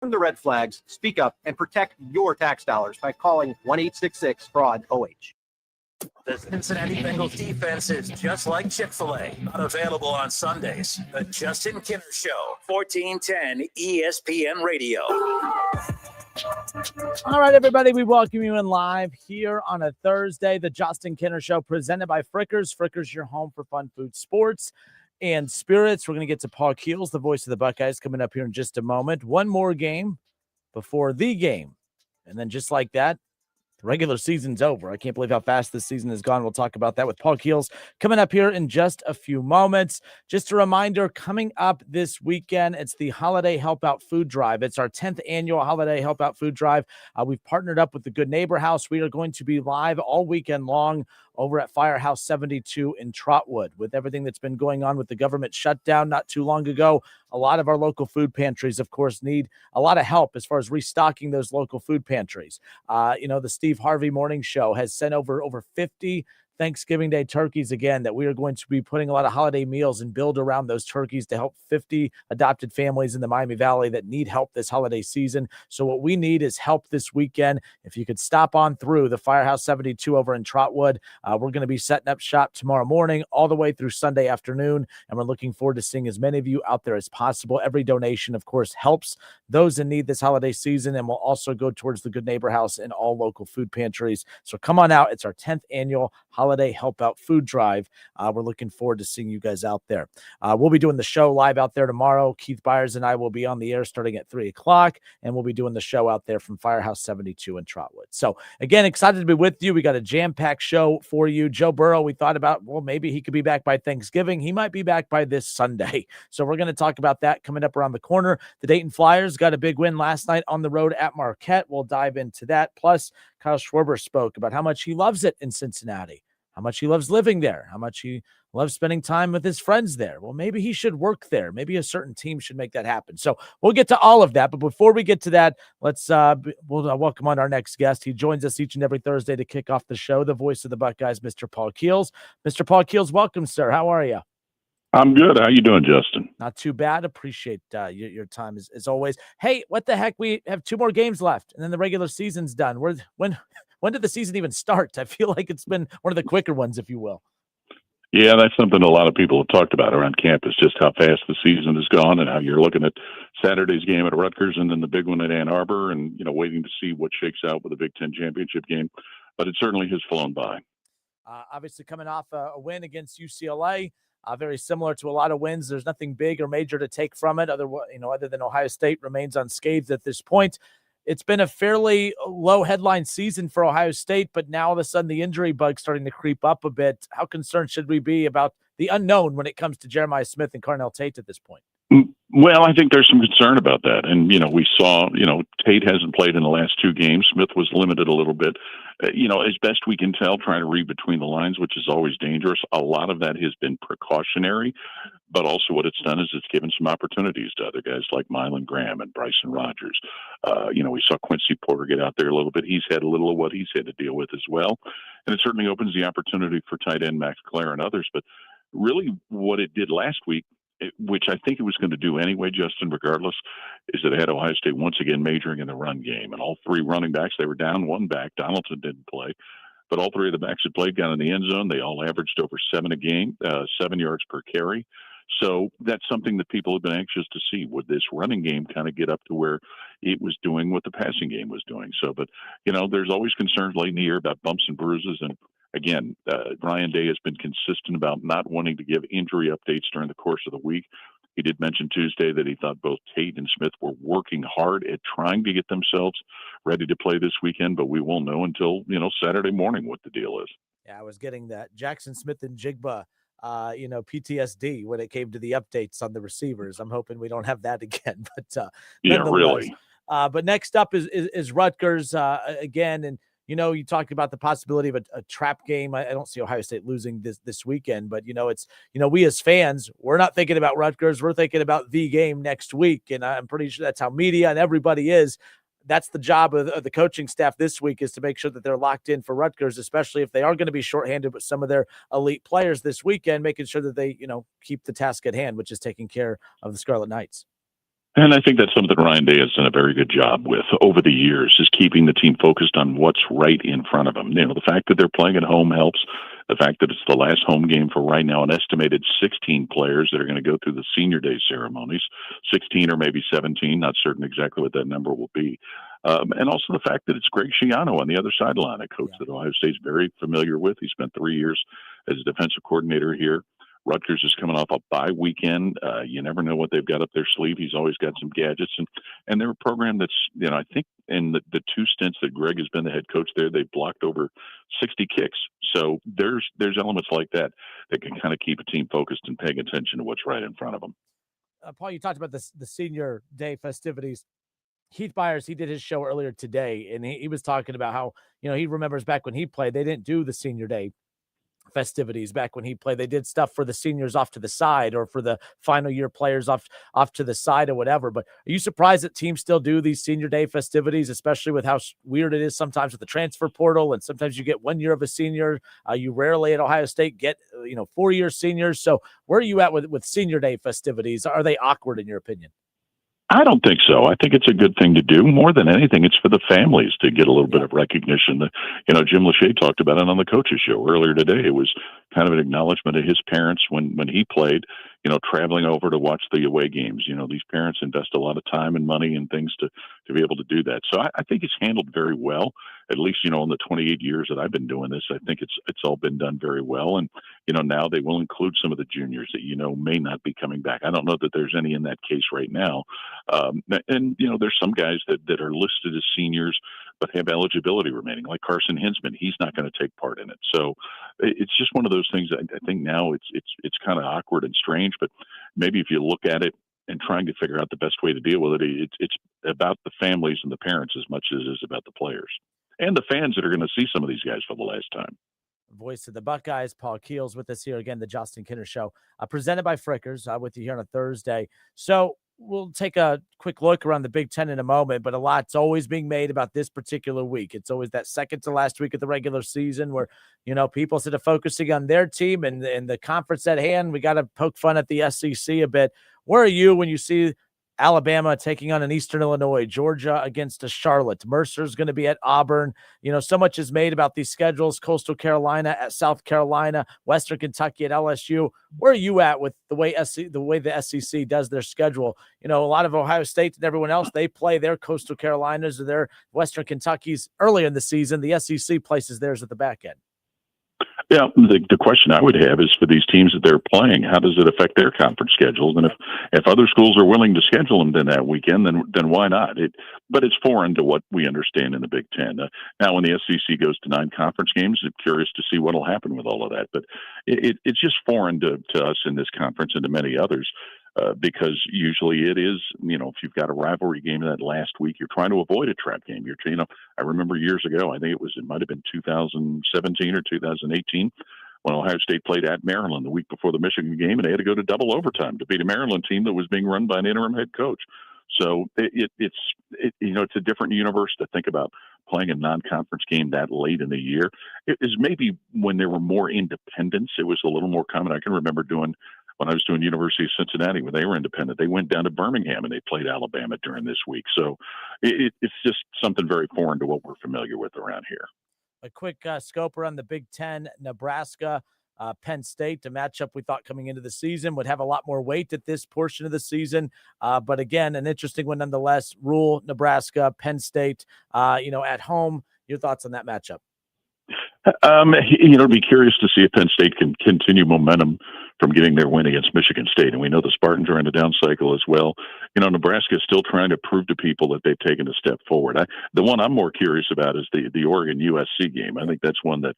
the red flags, speak up, and protect your tax dollars by calling 1-866-FRAUD-OH. The Cincinnati Bengals defense is just like Chick-fil-A, not available on Sundays. The Justin Kinner Show, 1410 ESPN Radio. All right, everybody, we welcome you in live here on a Thursday. The Justin Kinner Show presented by Frickers. Frickers, your home for fun food, sports, and spirits. We're going to get to Paul Keels, the voice of the Buckeyes, coming up here in just a moment. One more game before the game. And then just like that, the regular season's over. I can't believe how fast this season has gone. We'll talk about that with Paul Keels coming up here in just a few moments. Just a reminder, coming up this weekend, it's the Holiday Help Out Food Drive. It's our 10th annual Holiday Help Out Food Drive. We've partnered up with the Good Neighbor House. We are going to be live all weekend long over at Firehouse 72 in Trotwood. With everything that's been going on with the government shutdown not too long ago, a lot of our local food pantries, of course, need a lot of help as far as restocking those local food pantries. The Steve Harvey Morning Show has sent over 50 Thanksgiving Day turkeys again, that we are going to be putting a lot of holiday meals and build around those turkeys to help 50 adopted families in the Miami Valley that need help this holiday season. So what we need is help this weekend. If you could stop on through the Firehouse 72 over in Trotwood, we're going to be setting up shop tomorrow morning all the way through Sunday afternoon, and we're looking forward to seeing as many of you out there as possible. Every donation, of course, helps those in need this holiday season, and will also go towards the Good Neighbor House and all local food pantries. So come on out. It's our 10th annual Holiday Help Out Food Drive. We're looking forward to seeing you guys out there. We'll be doing the show live out there tomorrow. Keith Byers and I will be on the air starting at 3 o'clock, and we'll be doing the show out there from Firehouse 72 in Trotwood. So again, excited to be with you. We got a jam-packed show for you. Joe Burrow, we thought about, well, maybe he could be back by Thanksgiving. He might be back by this Sunday. So we're going to talk about that coming up around the corner. The Dayton Flyers got a big win last night on the road at Marquette. We'll dive into that. Plus, Kyle Schwarber spoke about how much he loves it in Cincinnati, how much he loves living there, how much he loves spending time with his friends there. Well, maybe he should work there. Maybe a certain team should make that happen. So we'll get to all of that. But before we get to that, we'll welcome on our next guest. He joins us each and every Thursday to kick off the show, the voice of the Buckeyes, Mr. Paul Keels. Mr. Paul Keels, welcome, sir. How are you? I'm good. How you doing, Justin? Not too bad. Appreciate your time as always. Hey, what the heck? We have 2 more games left, and then the regular season's done. When did the season even start? I feel like it's been one of the quicker ones, if you will. Yeah, that's something a lot of people have talked about around campus, just how fast the season has gone and how you're looking at Saturday's game at Rutgers and then the big one at Ann Arbor and, waiting to see what shakes out with the Big Ten championship game. But it certainly has flown by. Obviously coming off a win against UCLA, very similar to a lot of wins. There's nothing big or major to take from it other than Ohio State remains unscathed at this point. It's been a fairly low headline season for Ohio State, but now all of a sudden the injury bug's starting to creep up a bit. How concerned should we be about the unknown when it comes to Jeremiah Smith and Carnell Tate at this point? Well, I think there's some concern about that. And, we saw, Tate hasn't played in the last 2 games. Smith was limited a little bit. As best we can tell, trying to read between the lines, which is always dangerous. A lot of that has been precautionary, but also what it's done is it's given some opportunities to other guys like Mylan Graham and Bryson Rogers. We saw Quincy Porter get out there a little bit. He's had a little of what he's had to deal with as well. And it certainly opens the opportunity for tight end Max Clare and others. But really what it did last week, which I think it was going to do anyway, Justin, regardless, is that it had Ohio State once again majoring in the run game. And all 3 running backs, they were down 1 back. Donaldson didn't play. But all 3 of the backs that played got in the end zone. They all averaged over 7 a game, 7 yards per carry. So that's something that people have been anxious to see. Would this running game kind of get up to where it was doing what the passing game was doing? So, but, there's always concerns late in the year about bumps and bruises. And again, Ryan Day has been consistent about not wanting to give injury updates during the course of the week. He did mention Tuesday that he thought both Tate and Smith were working hard at trying to get themselves ready to play this weekend, but we won't know until, Saturday morning what the deal is. Yeah, I was getting that. Jackson Smith and Jigba, PTSD when it came to the updates on the receivers. I'm hoping we don't have that again. But yeah, really. But next up is Rutgers again, and you talked about the possibility of a trap game. I don't see Ohio State losing this weekend, but we as fans, we're not thinking about Rutgers. We're thinking about the game next week, and I'm pretty sure that's how media and everybody is. That's the job of the coaching staff this week, is to make sure that they're locked in for Rutgers, especially if they are going to be shorthanded with some of their elite players this weekend, making sure that they, keep the task at hand, which is taking care of the Scarlet Knights. And I think that's something Ryan Day has done a very good job with over the years, is keeping the team focused on what's right in front of them. The fact that they're playing at home helps. The fact that it's the last home game for right now, an estimated 16 players that are going to go through the senior day ceremonies, 16 or maybe 17, not certain exactly what that number will be. And also the fact that it's Greg Schiano on the other sideline, a coach that Ohio State's very familiar with. He spent 3 years as a defensive coordinator here. Rutgers is coming off a bye weekend. You never know what they've got up their sleeve. He's always got some gadgets, and they're a program that's, I think in the 2 stints that Greg has been the head coach there, they've blocked over 60 kicks. So there's elements like that can kind of keep a team focused and paying attention to what's right in front of them. Paul, you talked about the senior day festivities. Heath Byers, he did his show earlier today, and he was talking about how, he remembers back when he played, they didn't do the senior day festivities back when he played. They did stuff for the seniors off to the side, or for the final year players off to the side or whatever. But are you surprised that teams still do these senior day festivities, especially with how weird it is sometimes with the transfer portal? And sometimes you get 1 year of a senior. You rarely at Ohio State get 4-year seniors. So where are you at with senior day festivities? Are they awkward in your opinion? I don't think so. I think it's a good thing to do. More than anything, it's for the families to get a little bit of recognition. Jim Lachey talked about it on the coaches show earlier today. It was kind of an acknowledgement of his parents when he played, traveling over to watch the away games. These parents invest a lot of time and money and things to be able to do that. So I think it's handled very well, at least, in the 28 years that I've been doing this. I think it's all been done very well. And, now they will include some of the juniors that, may not be coming back. I don't know that there's any in that case right now. And there's some guys that are listed as seniors but have eligibility remaining, like Carson Hinsman. He's not going to take part in it. So it's just one of those things. I think now it's kind of awkward and strange, but maybe if you look at it and trying to figure out the best way to deal with it, it's about the families and the parents as much as it is about the players and the fans that are going to see some of these guys for the last time. Voice of the Buckeyes, Paul Keels, with us here again, the Justin Kinner Show, presented by Frickers, with you here on a Thursday. So we'll take a quick look around the Big Ten in a moment, but a lot's always being made about this particular week. It's always that second to last week of the regular season where, people instead of focusing on their team and the conference at hand, we got to poke fun at the SEC a bit. Where are you when you see Alabama taking on an Eastern Illinois, Georgia against a Charlotte, Mercer's going to be at Auburn? So much is made about these schedules, Coastal Carolina at South Carolina, Western Kentucky at LSU. Where are you at with the way the SEC does their schedule? A lot of Ohio State and everyone else, they play their Coastal Carolinas or their Western Kentuckys early in the season. The SEC places theirs at the back end. Yeah, the question I would have is for these teams that they're playing, how does it affect their conference schedules? And if other schools are willing to schedule them then that weekend, then why not? But it's foreign to what we understand in the Big Ten. Now, when the SEC goes to 9 conference games, I'm curious to see what will happen with all of that. But it's just foreign to us in this conference and to many others. Because usually it is, if you've got a rivalry game that last week, you're trying to avoid a trap game. I remember years ago, it might have been 2017 or 2018, when Ohio State played at Maryland the week before the Michigan game, and they had to go to double overtime to beat a Maryland team that was being run by an interim head coach. So it's a different universe to think about playing a non-conference game that late in the year. It is maybe when there were more independents, it was a little more common. I can remember when I was doing University of Cincinnati, when they were independent, they went down to Birmingham and they played Alabama during this week. So it's just something very foreign to what we're familiar with around here. A quick scope around the Big Ten, Nebraska, Penn State, a matchup we thought coming into the season would have a lot more weight at this portion of the season. But again, an interesting one nonetheless. Rule, Nebraska, Penn State, at home. Your thoughts on that matchup? Be curious to see if Penn State can continue momentum from getting their win against Michigan State. And we know the Spartans are in a down cycle as well. Nebraska is still trying to prove to people that they've taken a step forward. The one I'm more curious about is the Oregon USC game. I think that's one that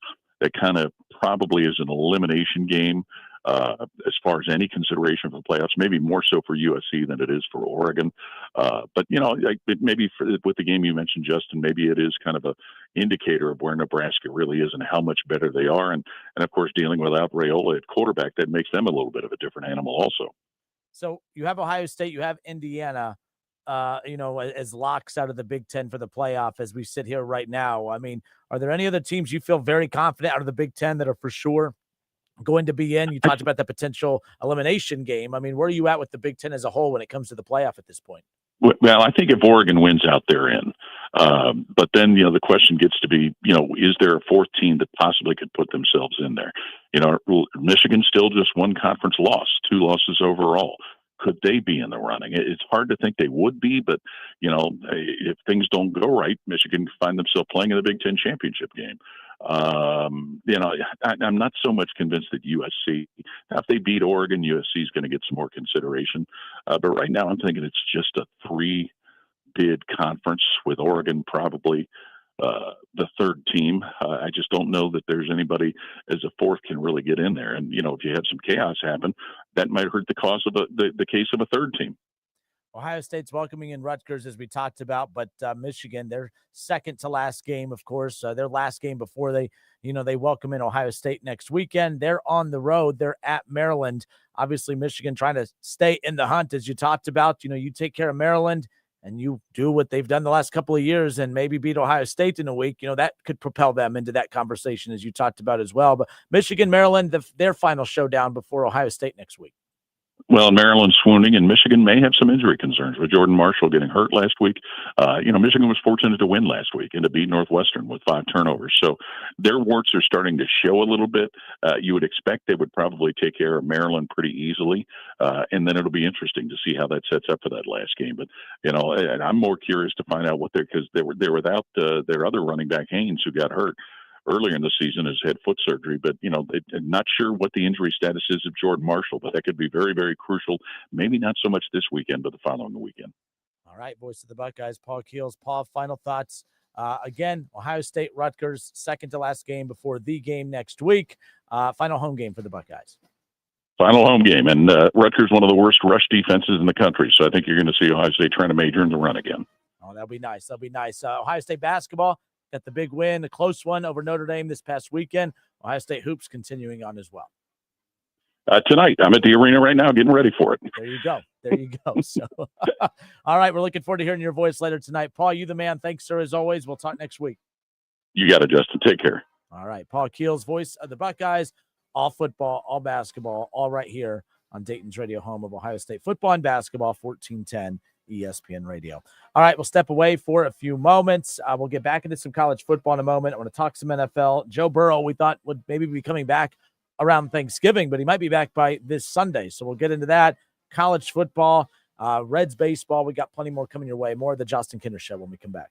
kind of probably is an elimination game as far as any consideration for the playoffs, maybe more so for USC than it is for Oregon. But maybe with the game you mentioned, Justin, maybe it is kind of a indicator of where Nebraska really is and how much better they are. And of course, dealing without Raiola at quarterback, that makes them a little bit of a different animal also. So you have Ohio State, you have Indiana, as locks out of the Big Ten for the playoff as we sit here right now. I mean, are there any other teams you feel very confident out of the Big Ten that are for sure going to be in? You talked about the potential elimination game. I mean, where are you at with the Big Ten as a whole when it comes to the playoff at this point? Well, I think if Oregon wins out, they're in. But then, the question gets to be, is there a fourth team that possibly could put themselves in there? Michigan still just one conference loss, 2 losses overall. Could they be in the running? It's hard to think they would be, but, if things don't go right, Michigan can find themselves playing in the Big Ten championship game. I'm not so much convinced that USC, if they beat Oregon, USC is going to get some more consideration. But right now I'm thinking it's just a 3-bid conference with Oregon probably the third team. I just don't know that there's anybody as a fourth can really get in there. And, if you have some chaos happen, that might hurt the cause of the case of a third team. Ohio State's welcoming in Rutgers, as we talked about, but Michigan, their second to last game, of course, their last game before they welcome in Ohio State next weekend. They're on the road. They're at Maryland. Obviously, Michigan trying to stay in the hunt, as you talked about. You take care of Maryland and you do what they've done the last couple of years and maybe beat Ohio State in a week, that could propel them into that conversation, as you talked about as well. But Michigan, Maryland, their final showdown before Ohio State next week. Well, Maryland's swooning, and Michigan may have some injury concerns with Jordan Marshall getting hurt last week. Michigan was fortunate to win last week and to beat Northwestern with 5 turnovers. So their warts are starting to show a little bit. You would expect they would probably take care of Maryland pretty easily, and then it'll be interesting to see how that sets up for that last game. But, and I'm more curious to find out because they're without their other running back, Haynes, who got hurt earlier in the season, has had foot surgery, but not sure what the injury status is of Jordan Marshall, but that could be very, very crucial. Maybe not so much this weekend, but the following weekend. All right, voice of the Buckeyes, Paul Keels. Paul, final thoughts. Again, Ohio State, Rutgers, second to last game before the game next week. Final home game for the Buckeyes. Final home game, and Rutgers, one of the worst rush defenses in the country, so I think you're going to see Ohio State trying to major in the run again. Oh, that'll be nice. That'll be nice. Ohio State basketball got the big win, a close one over Notre Dame this past weekend. Ohio State hoops continuing on as well. Tonight, I'm at the arena right now getting ready for it. There you go. So, all right, we're looking forward to hearing your voice later tonight. Paul, you the man. Thanks, sir, as always. We'll talk next week. You got it, Justin. Take care. All right, Paul Keels, voice of the Buckeyes, all football, all basketball, all right here on Dayton's radio home of Ohio State football and basketball, 1410 ESPN Radio. All right, we'll step away for a few moments. We'll get back into some college football in a moment. I want to talk some NFL. Joe Burrow, we thought would maybe be coming back around Thanksgiving, but he might be back by this Sunday. So we'll get into that. College football, Reds baseball. We got plenty more coming your way. More of the Justin Kinder Show when we come back.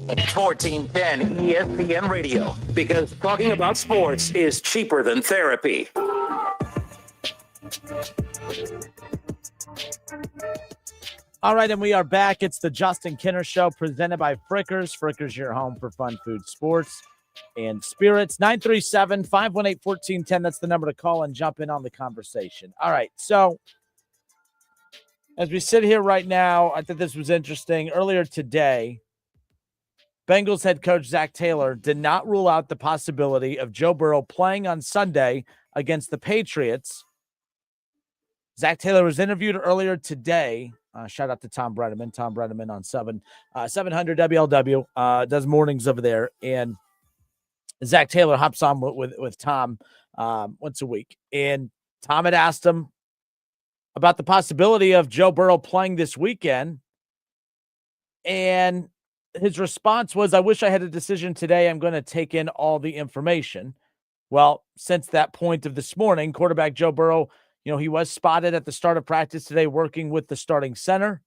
It's 1410 ESPN Radio, because talking about sports is cheaper than therapy. All right, and we are back. It's the Justin Kinner Show presented by Frickers. Frickers, your home for fun, food, sports, and spirits. 937-518-1410. That's the number to call and jump in on the conversation. All right, so as we sit here right now, I thought this was interesting. Earlier today, Bengals head coach Zach Taylor did not rule out the possibility of Joe Burrow playing on Sunday against the Patriots. Zach Taylor was interviewed earlier today. Shout out to Tom Brenneman. Tom Brenneman on 700 WLW, does mornings over there. And Zach Taylor hops on with Tom once a week. And Tom had asked him about the possibility of Joe Burrow playing this weekend. And his response was, I wish I had a decision today. I'm going to take in all the information. Well, since that point of this morning, quarterback Joe Burrow, he was spotted at the start of practice today working with the starting center,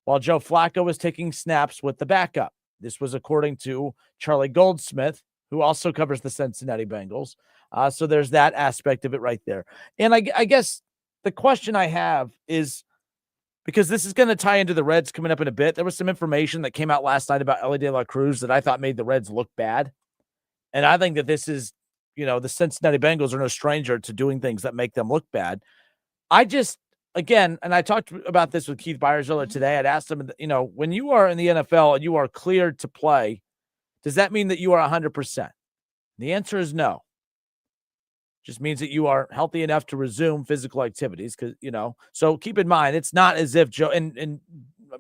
while Joe Flacco was taking snaps with the backup. This was according to Charlie Goldsmith, who also covers the Cincinnati Bengals. So there's that aspect of it right there. And I guess the question I have is, because this is going to tie into the Reds coming up in a bit, there was some information that came out last night about Ellie De La Cruz that I thought made the Reds look bad. And I think that this is, the Cincinnati Bengals are no stranger to doing things that make them look bad. I just, again, and I talked about this with Keith Byers earlier today. I'd asked him, when you are in the NFL and you are cleared to play, does that mean that you are 100%? The answer is no. Just means that you are healthy enough to resume physical activities, because, so keep in mind, it's not as if Joe, and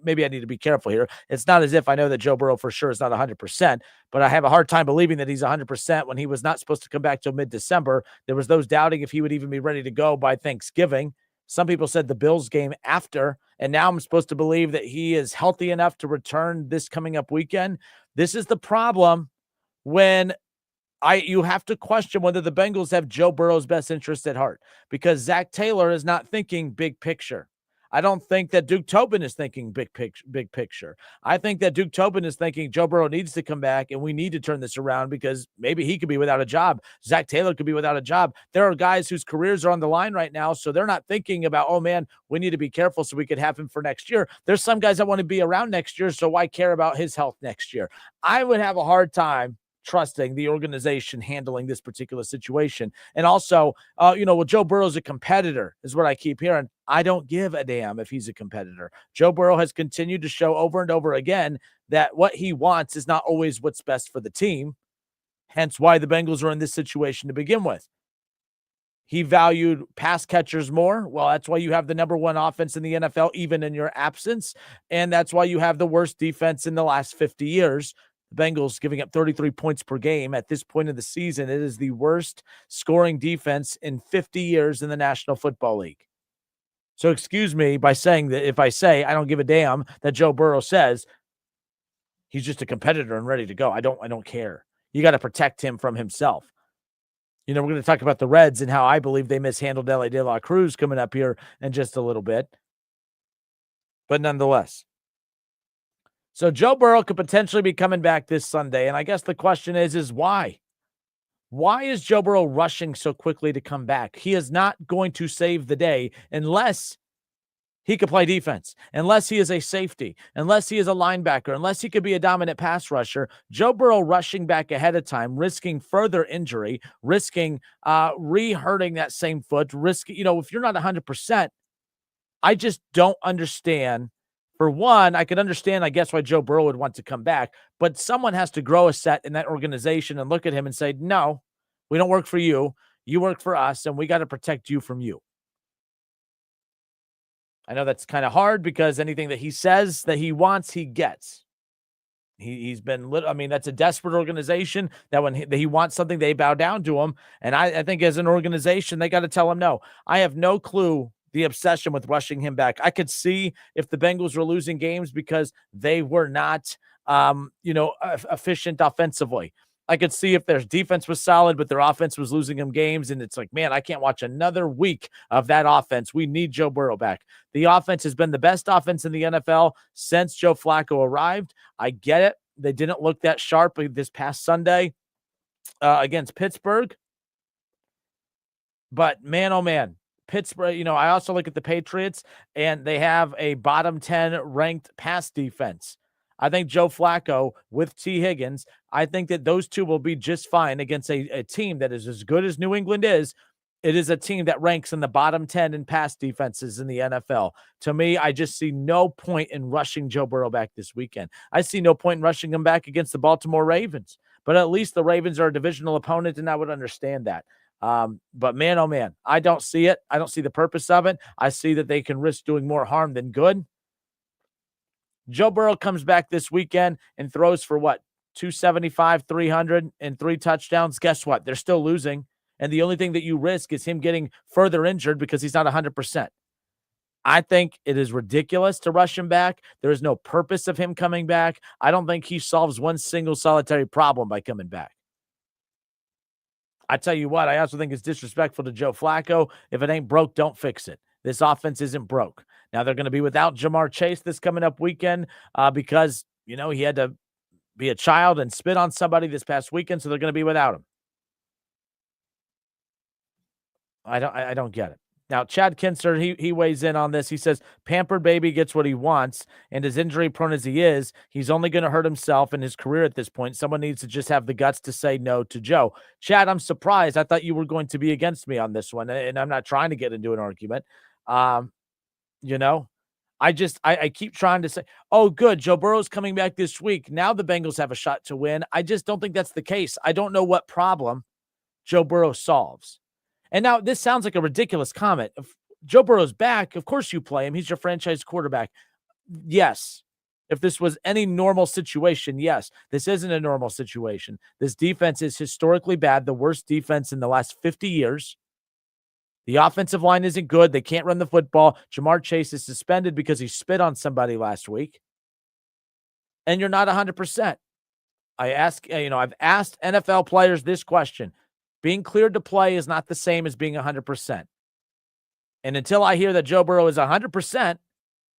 maybe I need to be careful here. It's not as if I know that Joe Burrow for sure is not 100%, but I have a hard time believing that he's 100% when he was not supposed to come back till mid-December. There was those doubting if he would even be ready to go by Thanksgiving. Some people said the Bills game after, and now I'm supposed to believe that he is healthy enough to return this coming up weekend. This is the problem when you have to question whether the Bengals have Joe Burrow's best interest at heart, because Zach Taylor is not thinking big picture. I don't think that Duke Tobin is thinking big picture. I think that Duke Tobin is thinking Joe Burrow needs to come back and we need to turn this around, because maybe he could be without a job. Zach Taylor could be without a job. There are guys whose careers are on the line right now, so they're not thinking about, oh man, we need to be careful so we could have him for next year. There's some guys that want to be around next year, so why care about his health next year? I would have a hard time trusting the organization handling this particular situation. And also, Joe Burrow's a competitor is what I keep hearing. I don't give a damn if he's a competitor. Joe Burrow has continued to show over and over again that what he wants is not always what's best for the team. Hence why the Bengals are in this situation to begin with. He valued pass catchers more. Well, that's why you have the number one offense in the NFL, even in your absence. And that's why you have the worst defense in the last 50 years. The Bengals giving up 33 points per game at this point of the season. It is the worst scoring defense in 50 years in the National Football League. So excuse me by saying that if I say I don't give a damn that Joe Burrow says he's just a competitor and ready to go. I don't care. You got to protect him from himself. We're going to talk about the Reds and how I believe they mishandled Ellie De La Cruz coming up here in just a little bit. But nonetheless. So Joe Burrow could potentially be coming back this Sunday. And I guess the question is why? Why is Joe Burrow rushing so quickly to come back? He is not going to save the day unless he could play defense, unless he is a safety, unless he is a linebacker, unless he could be a dominant pass rusher. Joe Burrow rushing back ahead of time, risking further injury, risking re-hurting that same foot, if you're not 100%, I just don't understand. For one, I could understand, I guess, why Joe Burrow would want to come back, but someone has to grow a set in that organization and look at him and say, no, we don't work for you. You work for us, and we got to protect you from you. I know that's kind of hard because anything that he says that he wants, he gets. He's been that's a desperate organization that when he wants something, they bow down to him. And I think as an organization, they got to tell him no. I have no clue the obsession with rushing him back. I could see if the Bengals were losing games because they were not, efficient offensively. I could see if their defense was solid, but their offense was losing them games. And it's like, man, I can't watch another week of that offense. We need Joe Burrow back. The offense has been the best offense in the NFL since Joe Flacco arrived. I get it. They didn't look that sharp this past Sunday against Pittsburgh. But man, oh man, Pittsburgh, I also look at the Patriots, and they have a bottom 10 ranked pass defense. I think Joe Flacco with T. Higgins, I think that those two will be just fine against a team that is as good as New England is. It is a team that ranks in the bottom 10 in pass defenses in the NFL. To me, I just see no point in rushing Joe Burrow back this weekend. I see no point in rushing him back against the Baltimore Ravens. But at least the Ravens are a divisional opponent, and I would understand that. But man, oh man, I don't see it. I don't see the purpose of it. I see that they can risk doing more harm than good. Joe Burrow comes back this weekend and throws for what? 275, 300, and 3 touchdowns. Guess what? They're still losing. And the only thing that you risk is him getting further injured because he's not 100%. I think it is ridiculous to rush him back. There is no purpose of him coming back. I don't think he solves one single solitary problem by coming back. I tell you what, I also think it's disrespectful to Joe Flacco. If it ain't broke, don't fix it. This offense isn't broke. Now they're going to be without Jamar Chase this coming up weekend because, he had to be a child and spit on somebody this past weekend, so they're going to be without him. I don't get it. Now, Chad Kinser, he weighs in on this. He says, pampered baby gets what he wants, and as injury prone as he is, he's only going to hurt himself in his career at this point. Someone needs to just have the guts to say no to Joe. Chad, I'm surprised. I thought you were going to be against me on this one, and I'm not trying to get into an argument. I keep trying to say, oh, good, Joe Burrow's coming back this week. Now the Bengals have a shot to win. I just don't think that's the case. I don't know what problem Joe Burrow solves. And now this sounds like a ridiculous comment. If Joe Burrow's back, of course you play him. He's your franchise quarterback. Yes. If this was any normal situation, yes. This isn't a normal situation. This defense is historically bad, the worst defense in the last 50 years. The offensive line isn't good. They can't run the football. Jamar Chase is suspended because he spit on somebody last week. And you're not 100%. I've asked NFL players this question. Being cleared to play is not the same as being 100%. And until I hear that Joe Burrow is 100%,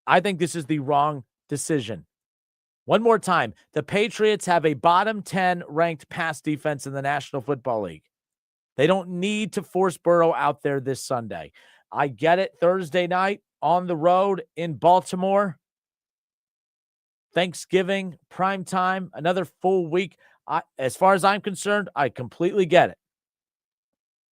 I think this is the wrong decision. One more time, the Patriots have a bottom 10 ranked pass defense in the National Football League. They don't need to force Burrow out there this Sunday. I get it. Thursday night on the road in Baltimore. Thanksgiving, prime time, another full week. As far as I'm concerned, I completely get it.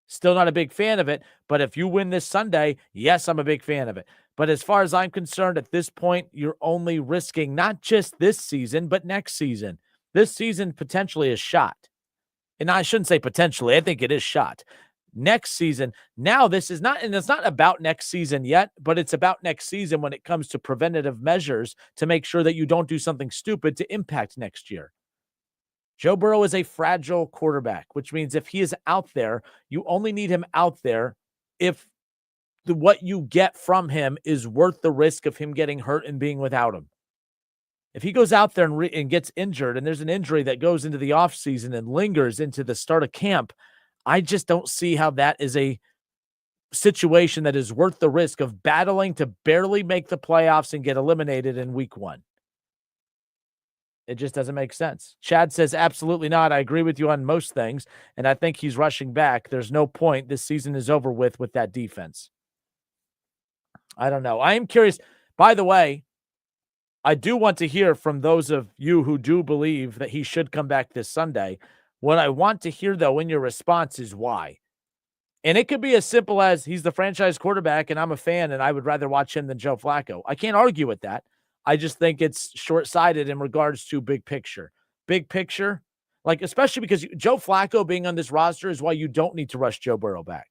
Still not a big fan of it, but if you win this Sunday, yes, I'm a big fan of it. But as far as I'm concerned, at this point, you're only risking not just this season, but next season. This season potentially is shot. And I shouldn't say potentially. I think it is shot. Next season, now this is not, and it's not about next season yet, but it's about next season when it comes to preventative measures to make sure that you don't do something stupid to impact next year. Joe Burrow is a fragile quarterback, which means if he is out there, you only need him out there if what you get from him is worth the risk of him getting hurt and being without him. If he goes out there and gets injured, and there's an injury that goes into the offseason and lingers into the start of camp, I just don't see how that is a situation that is worth the risk of battling to barely make the playoffs and get eliminated in week 1. It just doesn't make sense. Chad says, absolutely not. I agree with you on most things, and I think he's rushing back. There's no point. This season is over with that defense. I don't know. I am curious. By the way, I do want to hear from those of you who do believe that he should come back this Sunday. What I want to hear, though, in your response is why. And it could be as simple as he's the franchise quarterback, and I'm a fan, and I would rather watch him than Joe Flacco. I can't argue with that. I just think it's short-sighted in regards to big picture. Big picture, like especially because Joe Flacco being on this roster is why you don't need to rush Joe Burrow back.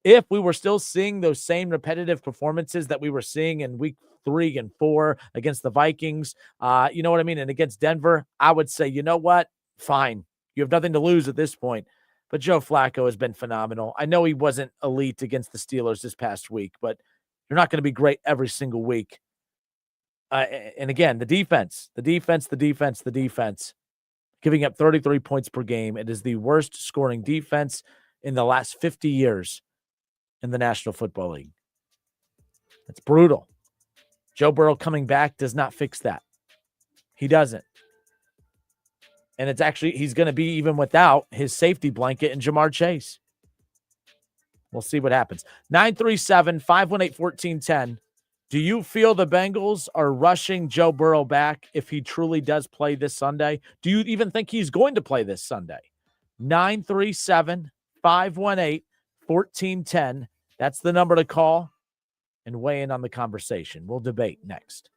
If we were still seeing those same repetitive performances that we were seeing in week 3 and 4 against the Vikings, you know what I mean? And against Denver, I would say, you know what? Fine. You have nothing to lose at this point. But Joe Flacco has been phenomenal. I know he wasn't elite against the Steelers this past week, but you're not going to be great every single week. And again, the defense, giving up 33 points per game. It is the worst scoring defense in the last 50 years in the National Football League. It's brutal. Joe Burrow coming back does not fix that. He doesn't. And it's actually, he's going to be even without his safety blanket and Jamar Chase. We'll see what happens. 937-518-1410. Do you feel the Bengals are rushing Joe Burrow back if he truly does play this Sunday? Do you even think he's going to play this Sunday? 937-518-1410. That's the number to call and weigh in on the conversation. We'll debate next.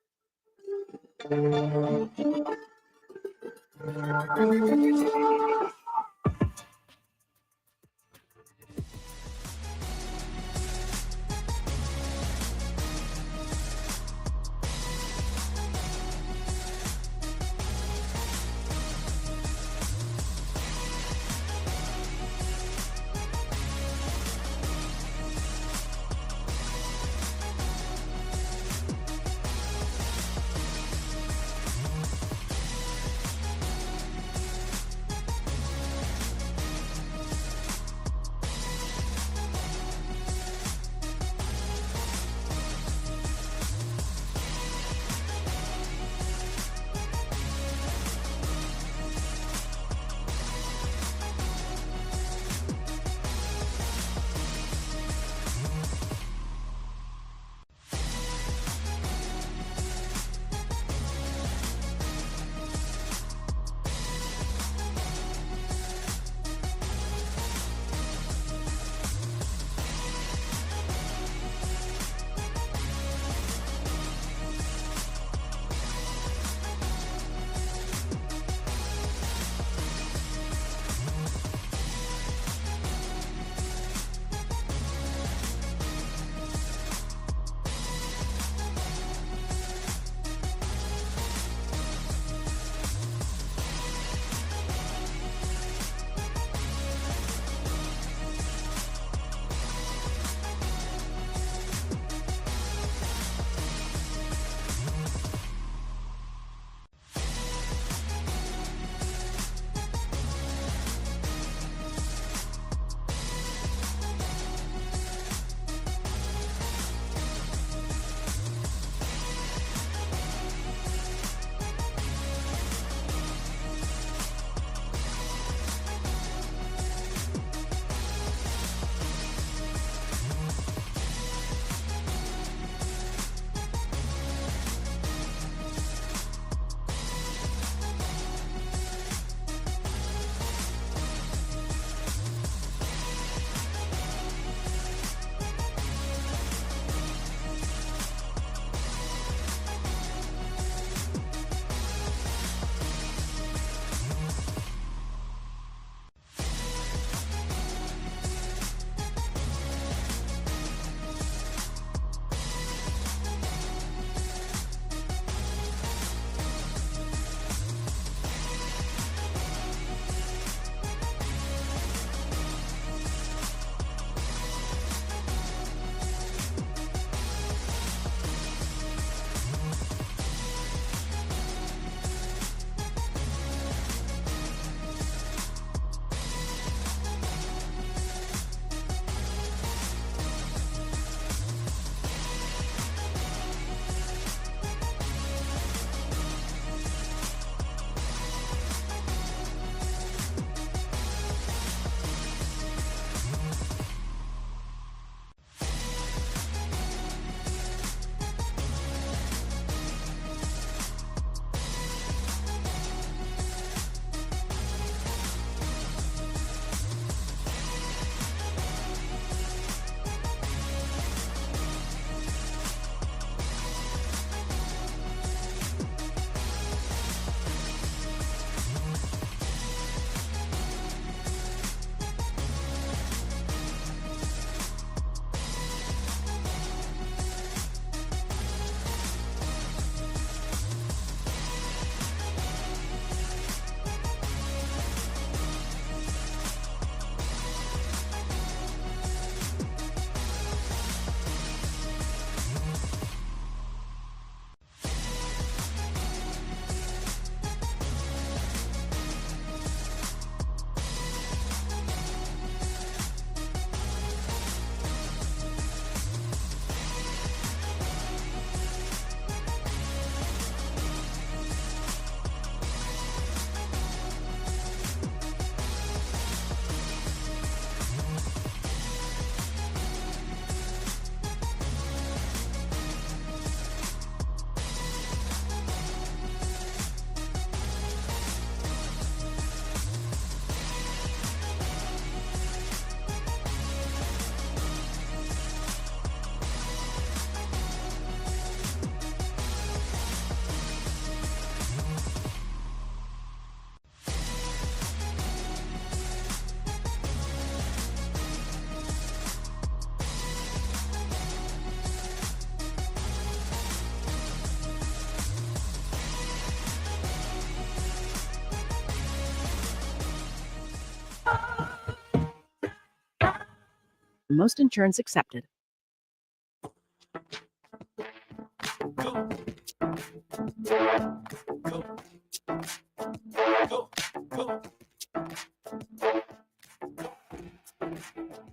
Most insurance accepted.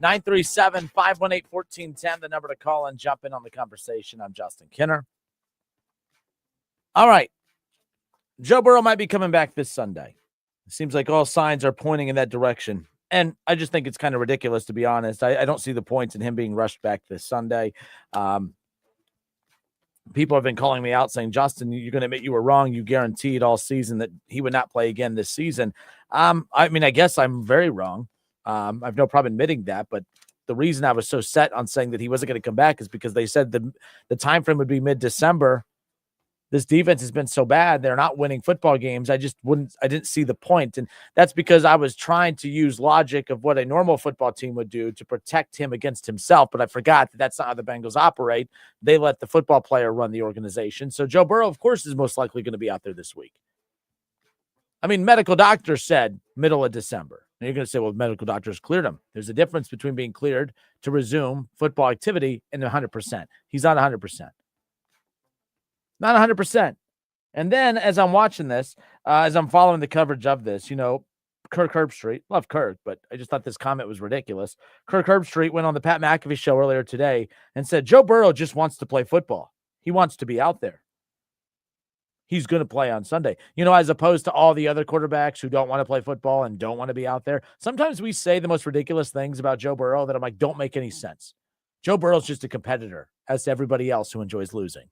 Nine 518-1410, the number to call and jump in on the conversation. I'm Justin Kinner. All right. Joe Burrow might be coming back this Sunday. It seems like all signs are pointing in that direction. And I just think it's kind of ridiculous, to be honest. I don't see the points in him being rushed back this Sunday. People have been calling me out saying, Justin, you're going to admit you were wrong. You guaranteed all season that he would not play again this season. I mean, I guess I'm very wrong. I have no problem admitting that, but the reason I was so set on saying that he wasn't going to come back is because they said the time frame would be mid-December. This defense has been so bad. They're not winning football games. I didn't see the point. And that's because I was trying to use logic of what a normal football team would do to protect him against himself. But I forgot that that's not how the Bengals operate. They let the football player run the organization. So Joe Burrow, of course, is most likely going to be out there this week. I mean, medical doctors said middle of December. And you're going to say, well, medical doctors cleared him. There's a difference between being cleared to resume football activity and 100%. He's not 100%. Not 100%. And then as I'm watching this, as I'm following the coverage of this, Kirk Herbstreit, love Kirk, but I just thought this comment was ridiculous. Kirk Herbstreit went on the Pat McAfee show earlier today and said, Joe Burrow just wants to play football. He wants to be out there. He's going to play on Sunday. As opposed to all the other quarterbacks who don't want to play football and don't want to be out there. Sometimes we say the most ridiculous things about Joe Burrow that I'm like, don't make any sense. Joe Burrow's just a competitor, as to everybody else who enjoys losing.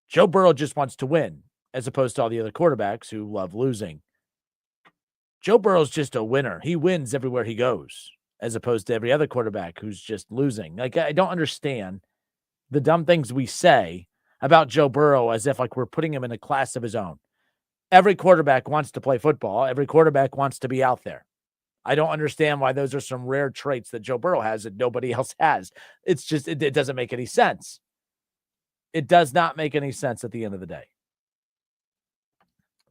Joe Burrow just wants to win, as opposed to all the other quarterbacks who love losing. Joe Burrow's just a winner. He wins everywhere he goes, as opposed to every other quarterback who's just losing. Like, I don't understand the dumb things we say about Joe Burrow as if like we're putting him in a class of his own. Every quarterback wants to play football. Every quarterback wants to be out there. I don't understand why those are some rare traits that Joe Burrow has that nobody else has. It's just, it doesn't make any sense. It does not make any sense at the end of the day.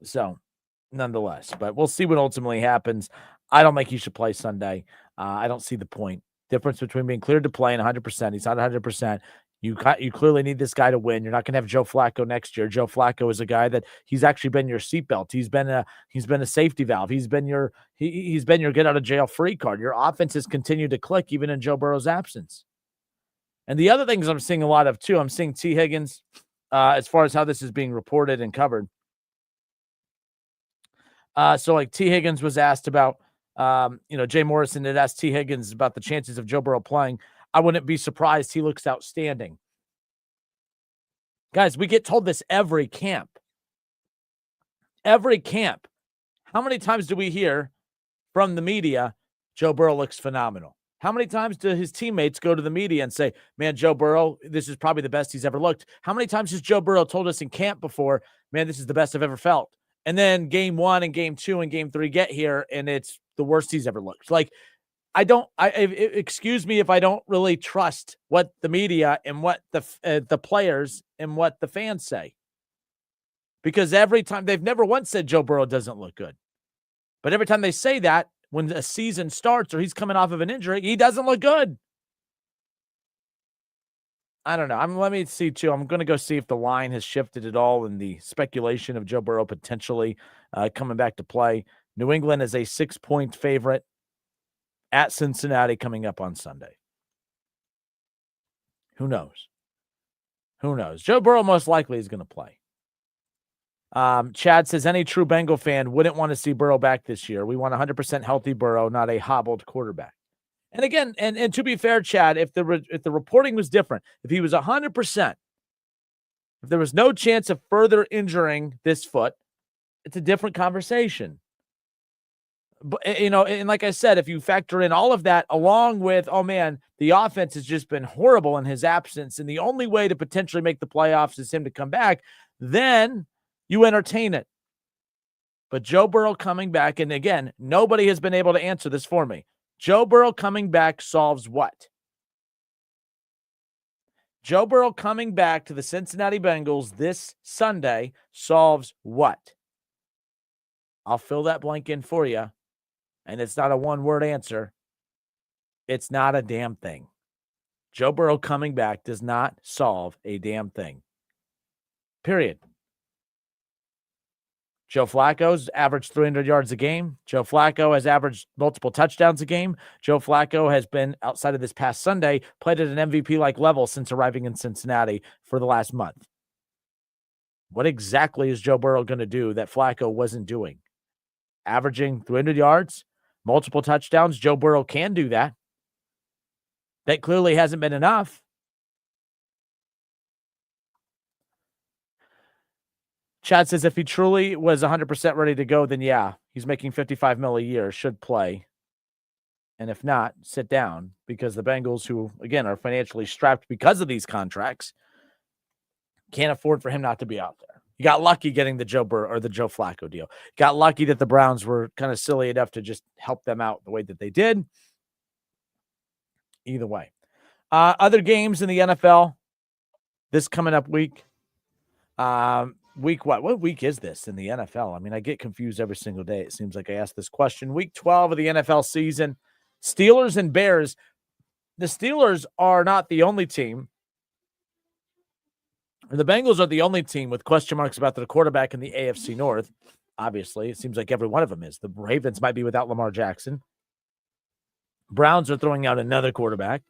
So, nonetheless, but we'll see what ultimately happens. I don't think he should play Sunday. I don't see the point. Difference between being cleared to play and 100%. He's not 100%. You clearly need this guy to win. You're not going to have Joe Flacco next year. Joe Flacco is a guy that he's actually been your seatbelt. He's been a safety valve. He's been your get out of jail free card. Your offense has continued to click even in Joe Burrow's absence. And the other things I'm seeing a lot of too, I'm seeing T. Higgins, as far as how this is being reported and covered. So like T. Higgins was asked about, Jay Morrison had asked T. Higgins about the chances of Joe Burrow playing. I wouldn't be surprised. He looks outstanding. Guys, we get told this every camp. Every camp. How many times do we hear from the media, Joe Burrow looks phenomenal? How many times do his teammates go to the media and say, man, Joe Burrow, this is probably the best he's ever looked? How many times has Joe Burrow told us in camp before, man, this is the best I've ever felt? And then game 1 and game 2 and game 3 get here, and it's the worst he's ever looked. Like, excuse me if I don't really trust what the media and what the players and what the fans say. Because every time, they've never once said Joe Burrow doesn't look good. But every time they say that, when a season starts or he's coming off of an injury, he doesn't look good. I don't know. Let me see, too. I'm going to go see if the line has shifted at all in the speculation of Joe Burrow potentially coming back to play. New England is a 6-point favorite at Cincinnati coming up on Sunday. Who knows? Who knows? Joe Burrow most likely is going to play. Chad says any true Bengal fan wouldn't want to see Burrow back this year. We want 100% healthy Burrow, not a hobbled quarterback. And again, and to be fair, Chad, if the reporting was different, if he was 100%, if there was no chance of further injuring this foot, it's a different conversation. But, and like I said, if you factor in all of that along with, oh man, the offense has just been horrible in his absence, and the only way to potentially make the playoffs is him to come back, then you entertain it. But Joe Burrow coming back, and again, nobody has been able to answer this for me. Joe Burrow coming back solves what? Joe Burrow coming back to the Cincinnati Bengals this Sunday solves what? I'll fill that blank in for you. And it's not a one-word answer. It's not a damn thing. Joe Burrow coming back does not solve a damn thing. Period. Joe Flacco's averaged 300 yards a game. Joe Flacco has averaged multiple touchdowns a game. Joe Flacco has been, outside of this past Sunday, played at an MVP-like level since arriving in Cincinnati for the last month. What exactly is Joe Burrow going to do that Flacco wasn't doing? Averaging 300 yards, multiple touchdowns. Joe Burrow can do that. That clearly hasn't been enough. Chad says if he truly was 100% ready to go, then yeah, he's making $55 million a year, should play. And if not, sit down, because the Bengals, who, again, are financially strapped because of these contracts, can't afford for him not to be out there. You got lucky getting the Joe Burrow or the Joe Flacco deal. Got lucky that the Browns were kind of silly enough to just help them out the way that they did. Either way. Other games in the NFL this coming up week. Week what? What week is this in the NFL? I mean, I get confused every single day. It seems like I ask this question. Week 12 of the NFL season. Steelers and Bears. The Steelers are not the only team. The Bengals are the only team with question marks about their quarterback in the AFC North. Obviously, it seems like every one of them is. The Ravens might be without Lamar Jackson. Browns are throwing out another quarterback.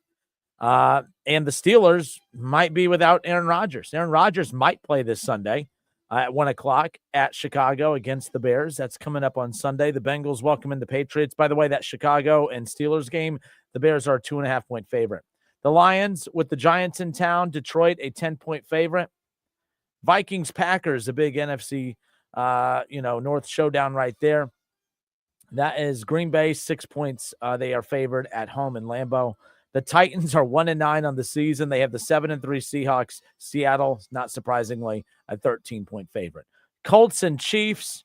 And the Steelers might be without Aaron Rodgers. Aaron Rodgers might play this Sunday at 1 o'clock at Chicago against the Bears. That's coming up on Sunday. The Bengals welcome in the Patriots. By the way, that Chicago and Steelers game, the Bears are a 2.5-point favorite. The Lions with the Giants in town. Detroit, a 10-point favorite. Vikings, Packers, a big NFC, North showdown right there. That is Green Bay, 6 points. They are favored at home in Lambeau. The Titans are 1-9 on the season. They have the 7-3 Seahawks. Seattle, not surprisingly, a 13-point favorite. Colts and Chiefs.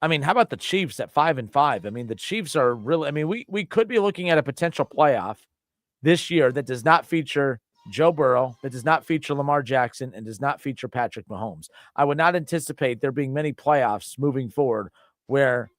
I mean, how about the Chiefs at 5-5? I mean, the Chiefs are really, I mean, we could be looking at a potential playoff this year that does not feature Joe Burrow, that does not feature Lamar Jackson, and does not feature Patrick Mahomes. I would not anticipate there being many playoffs moving forward where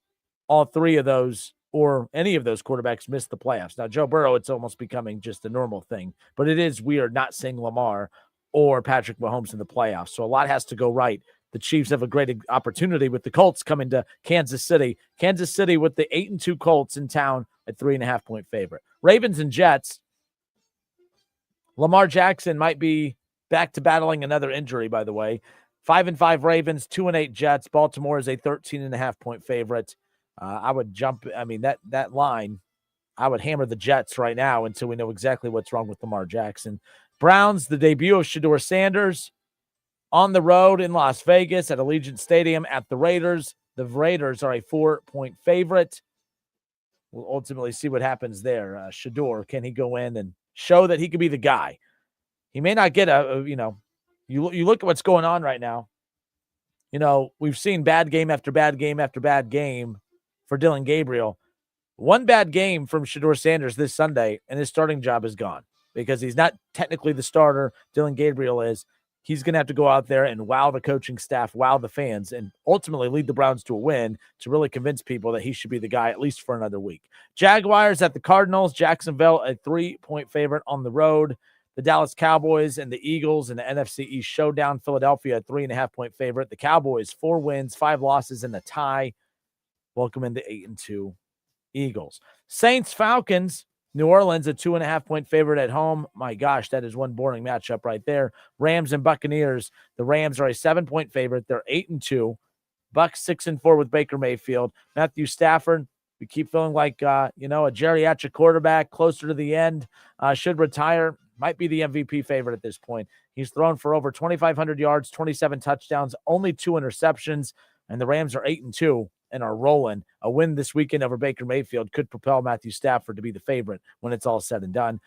all three of those or any of those quarterbacks miss the playoffs. Now, Joe Burrow, it's almost becoming just a normal thing, but it is weird not seeing Lamar or Patrick Mahomes in the playoffs. So a lot has to go right. The Chiefs have a great opportunity with the Colts coming to Kansas City. Kansas City with the 8-2 Colts in town at 3.5-point favorite. Ravens and Jets. Lamar Jackson might be back to battling another injury, by the way. 5-5 Ravens, 2-8 Jets. Baltimore is a 13.5-point favorite. I would jump. I mean, that line, I would hammer the Jets right now until we know exactly what's wrong with Lamar Jackson. Browns, the debut of Shedeur Sanders on the road in Las Vegas at Allegiant Stadium at the Raiders. The Raiders are a 4-point favorite. We'll ultimately see what happens there. Shedeur, can he go in and show that he could be the guy? He may not get you look at what's going on right now. We've seen bad game after bad game after bad game for Dylan Gabriel. One bad game from Shedeur Sanders this Sunday, and his starting job is gone because he's not technically the starter. Dylan Gabriel is. He's going to have to go out there and wow the coaching staff, wow the fans, and ultimately lead the Browns to a win to really convince people that he should be the guy at least for another week. Jaguars at the Cardinals. Jacksonville, a 3-point favorite on the road. The Dallas Cowboys and the Eagles in the NFC East showdown. Philadelphia, a 3.5-point favorite. The Cowboys, 4 wins, 5 losses, and a tie. Welcome in the 8-2 Eagles. Saints, Falcons. New Orleans, a 2.5-point favorite at home. My gosh, that is one boring matchup right there. Rams and Buccaneers. The Rams are a 7-point favorite. They're 8-2. Bucks 6-4 with Baker Mayfield. Matthew Stafford, we keep feeling like, a geriatric quarterback closer to the end. Should retire. Might be the MVP favorite at this point. He's thrown for over 2,500 yards, 27 touchdowns, only 2 interceptions, and the Rams are 8-2 and are rolling. A win this weekend over Baker Mayfield could propel Matthew Stafford to be the favorite when it's all said and done.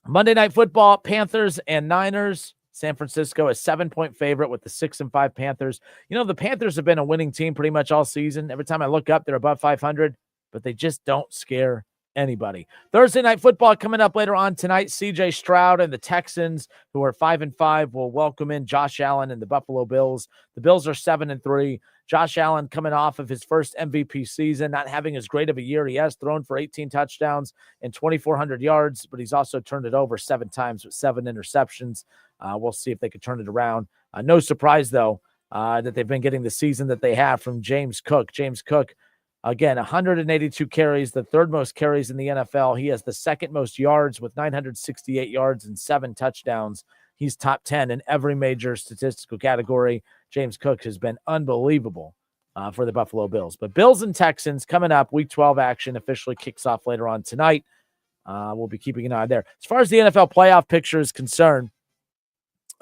Monday Night Football, Panthers and Niners. San Francisco, a 7-point favorite with the 6-5 Panthers. The Panthers have been a winning team pretty much all season. Every time I look up, they're above 500, but they just don't scare anybody. Thursday Night Football coming up later on tonight. CJ Stroud and the Texans, who are 5-5, will welcome in Josh Allen and the Buffalo Bills. The Bills are 7-3. Josh Allen coming off of his first MVP season, not having as great of a year. He has thrown for 18 touchdowns and 2,400 yards, but he's also turned it over 7 times with 7 interceptions. We'll see if they can turn it around. No surprise, though, that they've been getting the season that they have from James Cook. James Cook, again, 182 carries, the third most carries in the NFL. He has the second most yards with 968 yards and 7 touchdowns. He's top 10 in every major statistical category. James Cook has been unbelievable for the Buffalo Bills. But Bills and Texans coming up, Week 12 action officially kicks off later on tonight. We'll be keeping an eye there. As far as the NFL playoff picture is concerned,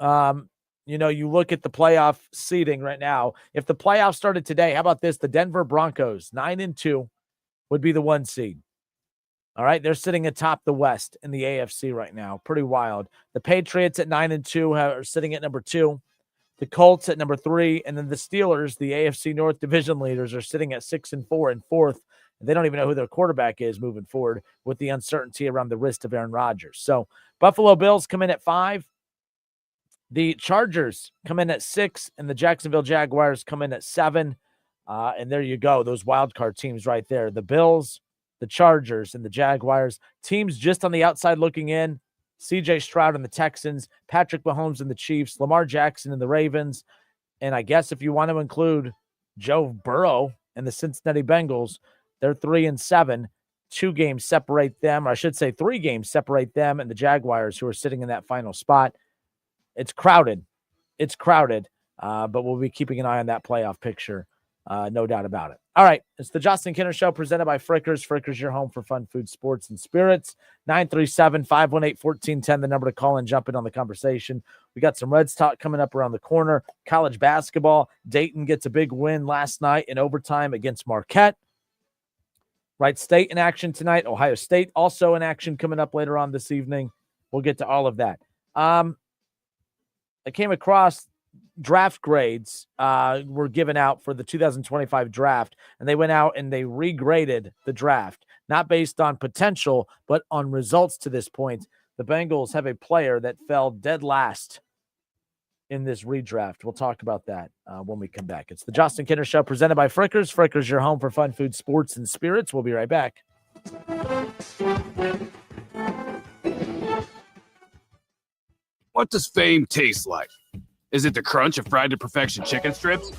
you look at the playoff seeding right now. If the playoffs started today, how about this? The Denver Broncos, 9-2, would be the 1 seed. All right, they're sitting atop the West in the AFC right now. Pretty wild. The Patriots at 9-2 are sitting at number 2. The Colts at number 3, and then the Steelers, the AFC North division leaders, are sitting at 6-4 and 4th. They don't even know who their quarterback is moving forward with the uncertainty around the wrist of Aaron Rodgers. So Buffalo Bills come in at 5. The Chargers come in at 6, and the Jacksonville Jaguars come in at 7. And there you go, those wild card teams right there. The Bills, the Chargers, and the Jaguars. Teams just on the outside looking in. C.J. Stroud and the Texans, Patrick Mahomes and the Chiefs, Lamar Jackson and the Ravens. And I guess if you want to include Joe Burrow and the Cincinnati Bengals, they're 3-7. 2 games separate them, or I should say 3 games separate them and the Jaguars, who are sitting in that final spot. It's crowded. But we'll be keeping an eye on that playoff picture. No doubt about it. All right. It's the Justin Kinner Show presented by Frickers. Frickers, your home for fun, food, sports, and spirits. 937-518-1410, the number to call and jump in on the conversation. We got some Reds talk coming up around the corner. College basketball. Dayton gets a big win last night in overtime against Marquette. Wright State in action tonight. Ohio State also in action coming up later on this evening. We'll get to all of that. I came across draft grades were given out for the 2025 draft, and they went out and they regraded the draft, not based on potential, but on results to this point. The Bengals have a player that fell dead last in this redraft. We'll talk about that when we come back. It's the Justin Kinner Show presented by Frickers. Frickers, your home for fun, food, sports, and spirits. We'll be right back. What does fame taste like? Is it the crunch of fried to perfection chicken strips?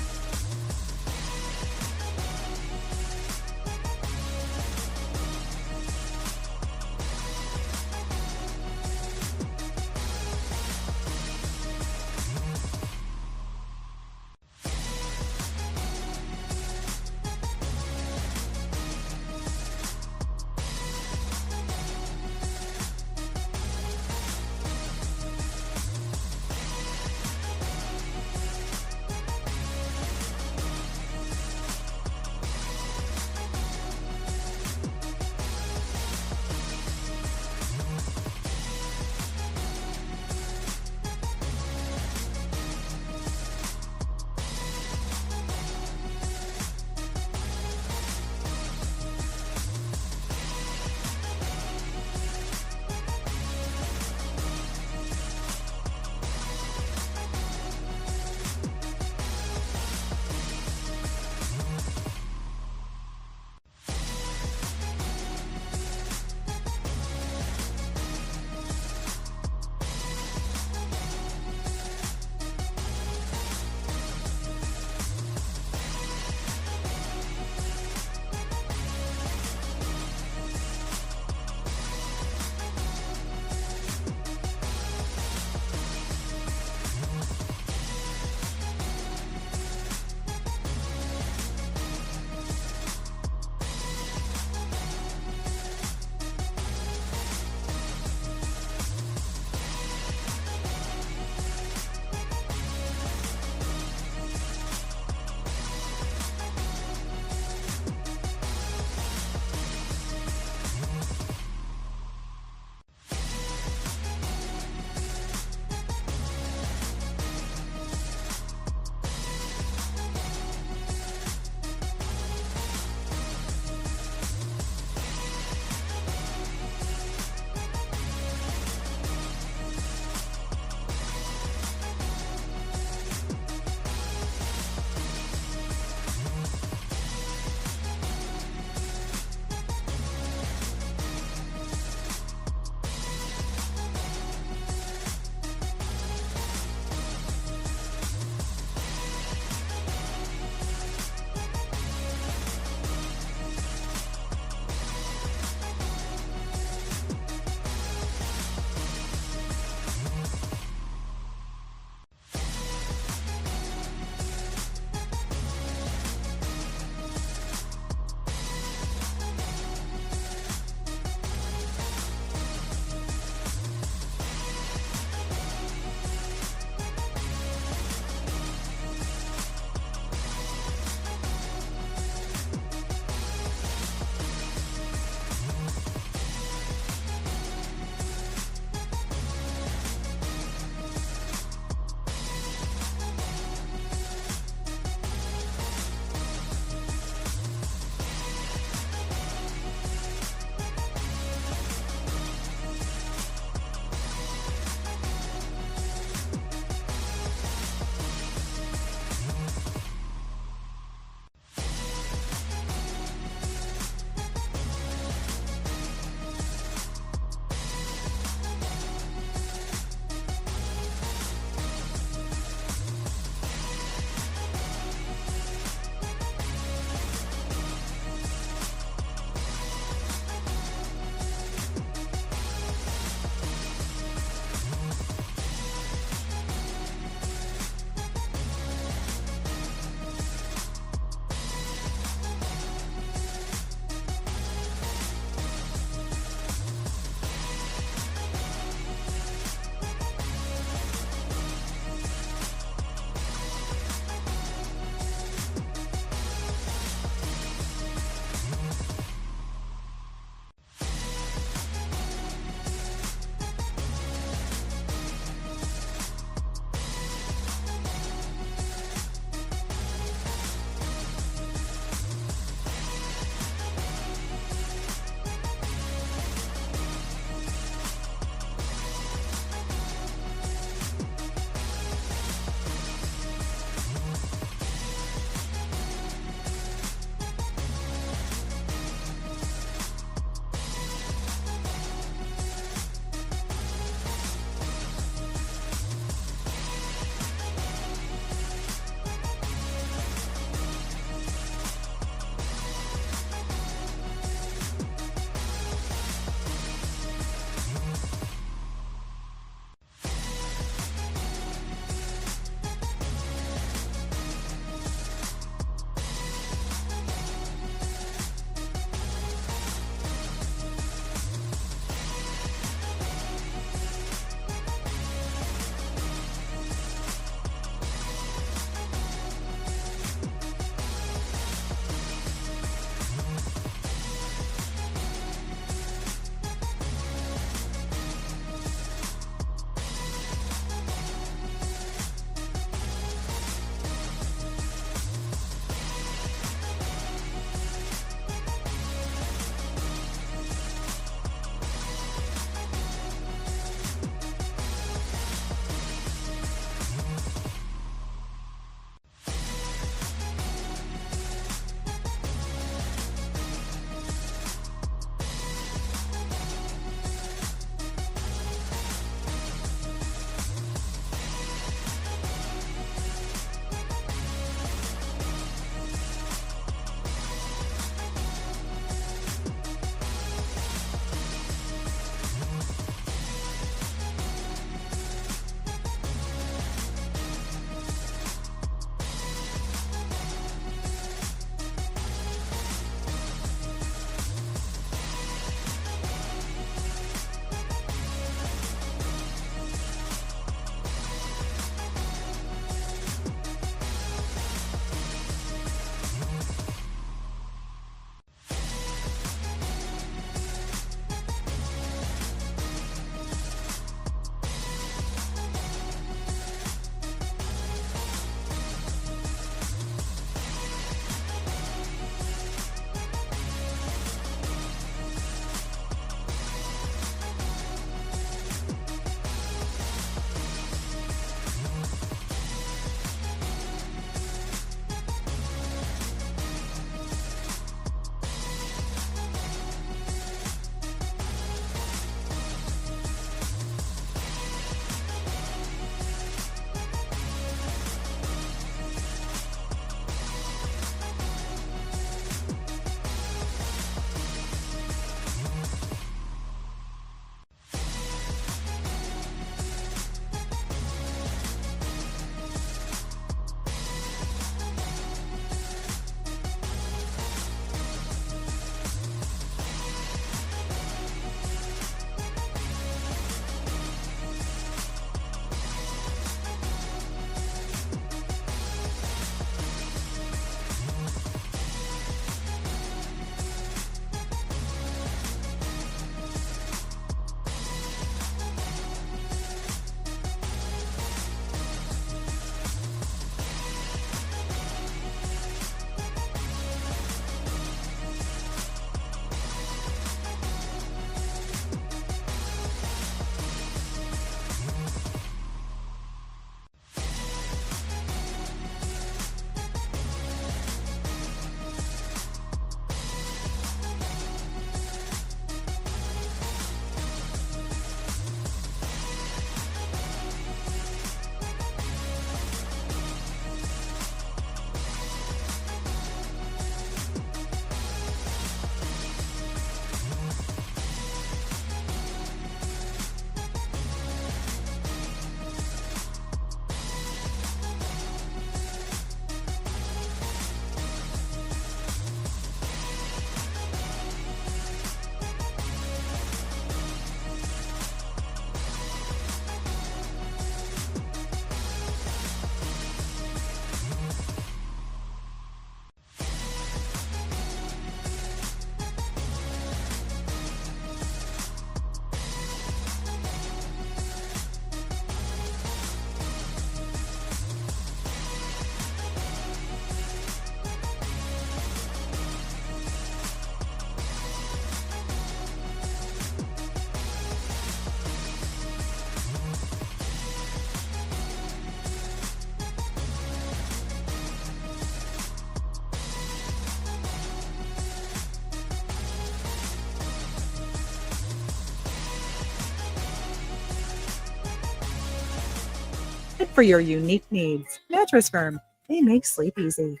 Fit for your unique needs. Mattress Firm. They make sleep easy.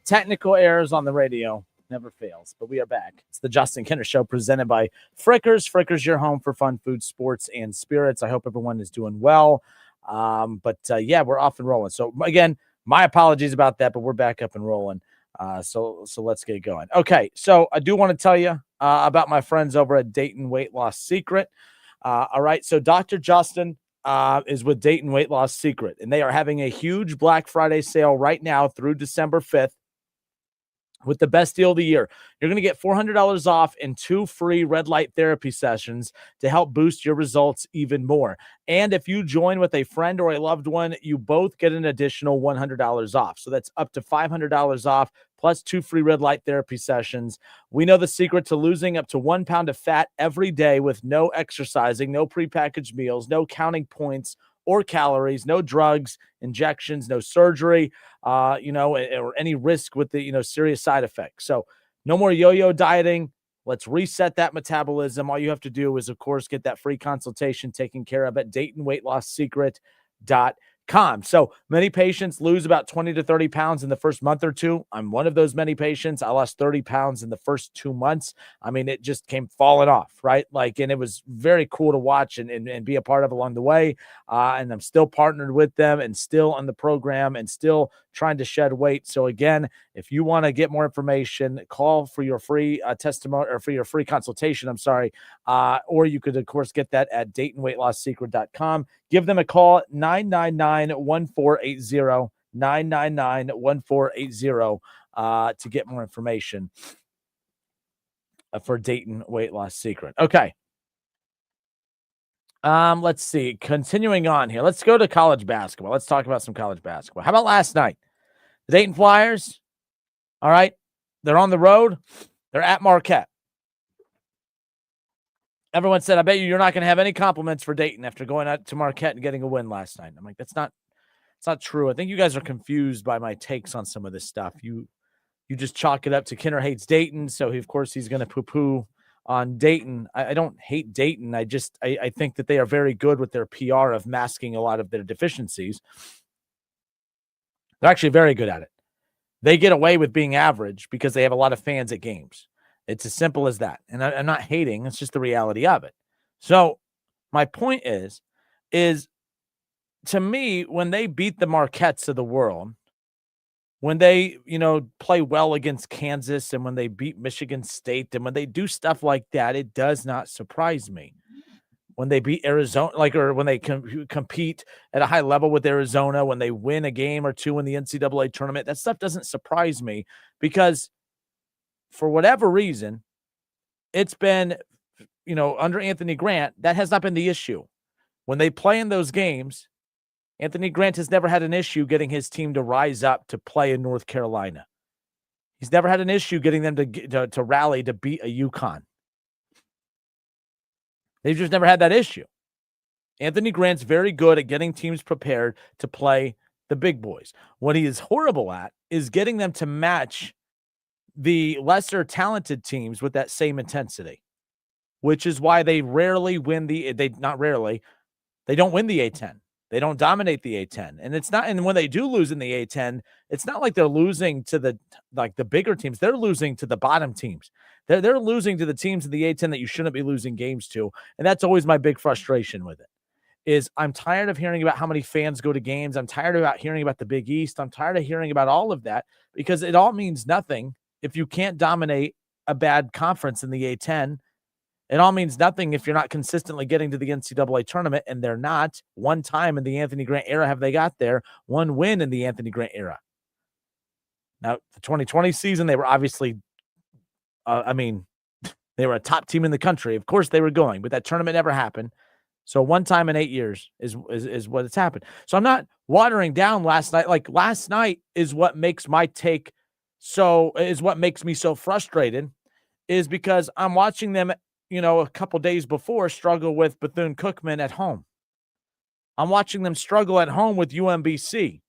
Technical errors on the radio never fails, but we are back. It's the Justin Kinner Show presented by Frickers. Frickers, your home for fun, food, sports, and spirits. I hope everyone is doing well. But we're off and rolling. So again, my apologies about that, but we're back up and rolling. So let's get going. Okay, so I do want to tell you about my friends over at Dayton Weight Loss Secret. All right, so Dr. Justin is with Dayton Weight Loss Secret, and they are having a huge Black Friday sale right now through December 5th. With the best deal of the year. You're going to get $400 off and 2 free red light therapy sessions to help boost your results even more. And if you join with a friend or a loved one, you both get an additional $100 off. So that's up to $500 off plus 2 free red light therapy sessions. We know the secret to losing up to 1 pound of fat every day with no exercising, no prepackaged meals, no counting points or calories, no drugs, injections, no surgery, or any risk with the, serious side effects. So no more yo-yo dieting. Let's reset that metabolism. All you have to do is, of course, get that free consultation taken care of at DaytonWeightLossSecret.com. So many patients lose about 20 to 30 pounds in the first month or two. I'm one of those many patients. I lost 30 pounds in the first 2 months. I mean, it just came falling off, right? And it was very cool to watch and be a part of along the way. And I'm still partnered with them and still on the program and still trying to shed weight. So again, if you want to get more information, call for your free testimony or for your free consultation. Or you could, of course, get that at DaytonWeightLossSecret.com. Give them a call, 999-1480, 999-1480 to get more information for Dayton Weight Loss Secret. Okay. Let's see. Continuing on here. Let's go to college basketball. Let's talk about some college basketball. How about last night? The Dayton Flyers, all right, they're on the road. They're at Marquette. Everyone said, I bet you're not going to have any compliments for Dayton after going out to Marquette and getting a win last night. I'm like, it's not true. I think you guys are confused by my takes on some of this stuff. You just chalk it up to Kinner hates Dayton, so of course he's going to poo-poo on Dayton. I don't hate Dayton. I think that they are very good with their PR of masking a lot of their deficiencies. They're actually very good at it. They get away with being average because they have a lot of fans at games. It's as simple as that. And I'm not hating. It's just the reality of it. So my point is to me, when they beat the Marquettes of the world, when they, play well against Kansas and when they beat Michigan State and when they do stuff like that, it does not surprise me. When they beat Arizona, or when they compete at a high level with Arizona, when they win a game or two in the NCAA tournament, that stuff doesn't surprise me because for whatever reason, it's been, under Anthony Grant, that has not been the issue. When they play in those games, Anthony Grant has never had an issue getting his team to rise up to play in North Carolina. He's never had an issue getting them to rally to beat a UConn. They've just never had that issue. Anthony Grant's very good at getting teams prepared to play the big boys. What he is horrible at is getting them to match the lesser talented teams with that same intensity, which is why they rarely win they don't win the A10. They don't dominate the A10. And when they do lose in the A10, it's not like they're losing to the bigger teams. They're losing to the bottom teams. They're losing to the teams in the A10 that you shouldn't be losing games to. And that's always my big frustration with it. Is I'm tired of hearing about how many fans go to games. I'm tired about hearing about the Big East. I'm tired of hearing about all of that because it all means nothing if you can't dominate a bad conference in the A10. It all means nothing if you're not consistently getting to the NCAA tournament, and they're not. One time in the Anthony Grant era have they got there. One win in the Anthony Grant era. Now, the 2020 season, they were obviously, they were a top team in the country. Of course they were going, but that tournament never happened. So one time in 8 years is what has happened. So I'm not watering down last night. Like last night is what makes my take is what makes me so frustrated is because I'm watching them, a couple days before struggle with Bethune-Cookman at home. I'm watching them struggle at home with UMBC.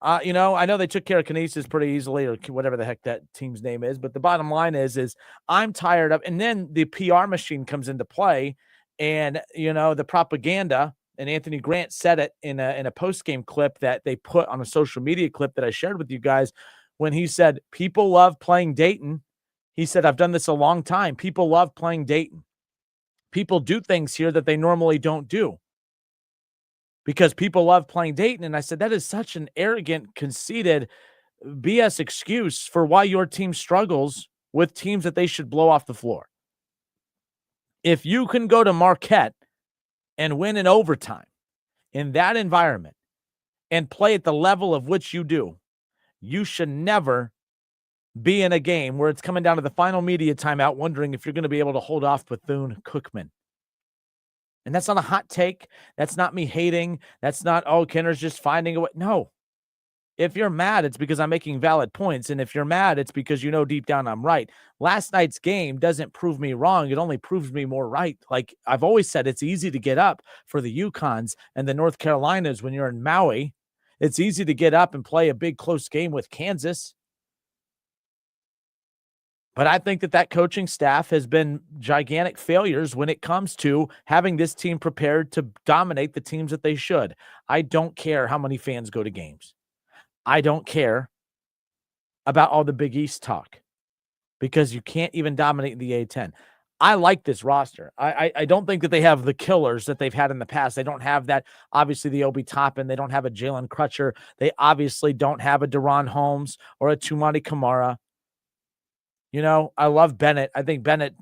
I know they took care of Kinesis pretty easily or whatever the heck that team's name is. But the bottom line is I'm tired of, and then the PR machine comes into play And, the propaganda, and Anthony Grant said it in a post-game clip that they put on a social media clip that I shared with you guys when he said, people love playing Dayton. He said, I've done this a long time. People love playing Dayton. People do things here that they normally don't do because people love playing Dayton. And I said, that is such an arrogant, conceited BS excuse for why your team struggles with teams that they should blow off the floor. If you can go to Marquette and win in overtime in that environment and play at the level of which you do, you should never be in a game where it's coming down to the final media timeout wondering if you're going to be able to hold off Bethune-Cookman. And that's not a hot take. That's not me hating. That's not, Kenner's just finding a way. No. If you're mad, it's because I'm making valid points. And if you're mad, it's because deep down I'm right. Last night's game doesn't prove me wrong. It only proves me more right. Like I've always said, it's easy to get up for the UConns and the North Carolinas when you're in Maui. It's easy to get up and play a big close game with Kansas. But I think that coaching staff has been gigantic failures when it comes to having this team prepared to dominate the teams that they should. I don't care how many fans go to games. I don't care about all the Big East talk because you can't even dominate the A-10. I like this roster. I don't think that they have the killers that they've had in the past. They don't have that, obviously, the Obi Toppin. They don't have a Jalen Crutcher. They obviously don't have a Deron Holmes or a Tumani Kamara. I love Bennett. I think Bennett,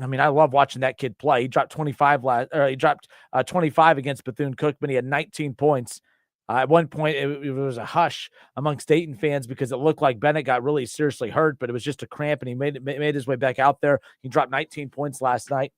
I love watching that kid play. He dropped 25 against Bethune-Cookman. He had 19 points. At one point, it was a hush amongst Dayton fans because it looked like Bennett got really seriously hurt, but it was just a cramp, and he made his way back out there. He dropped 19 points last night.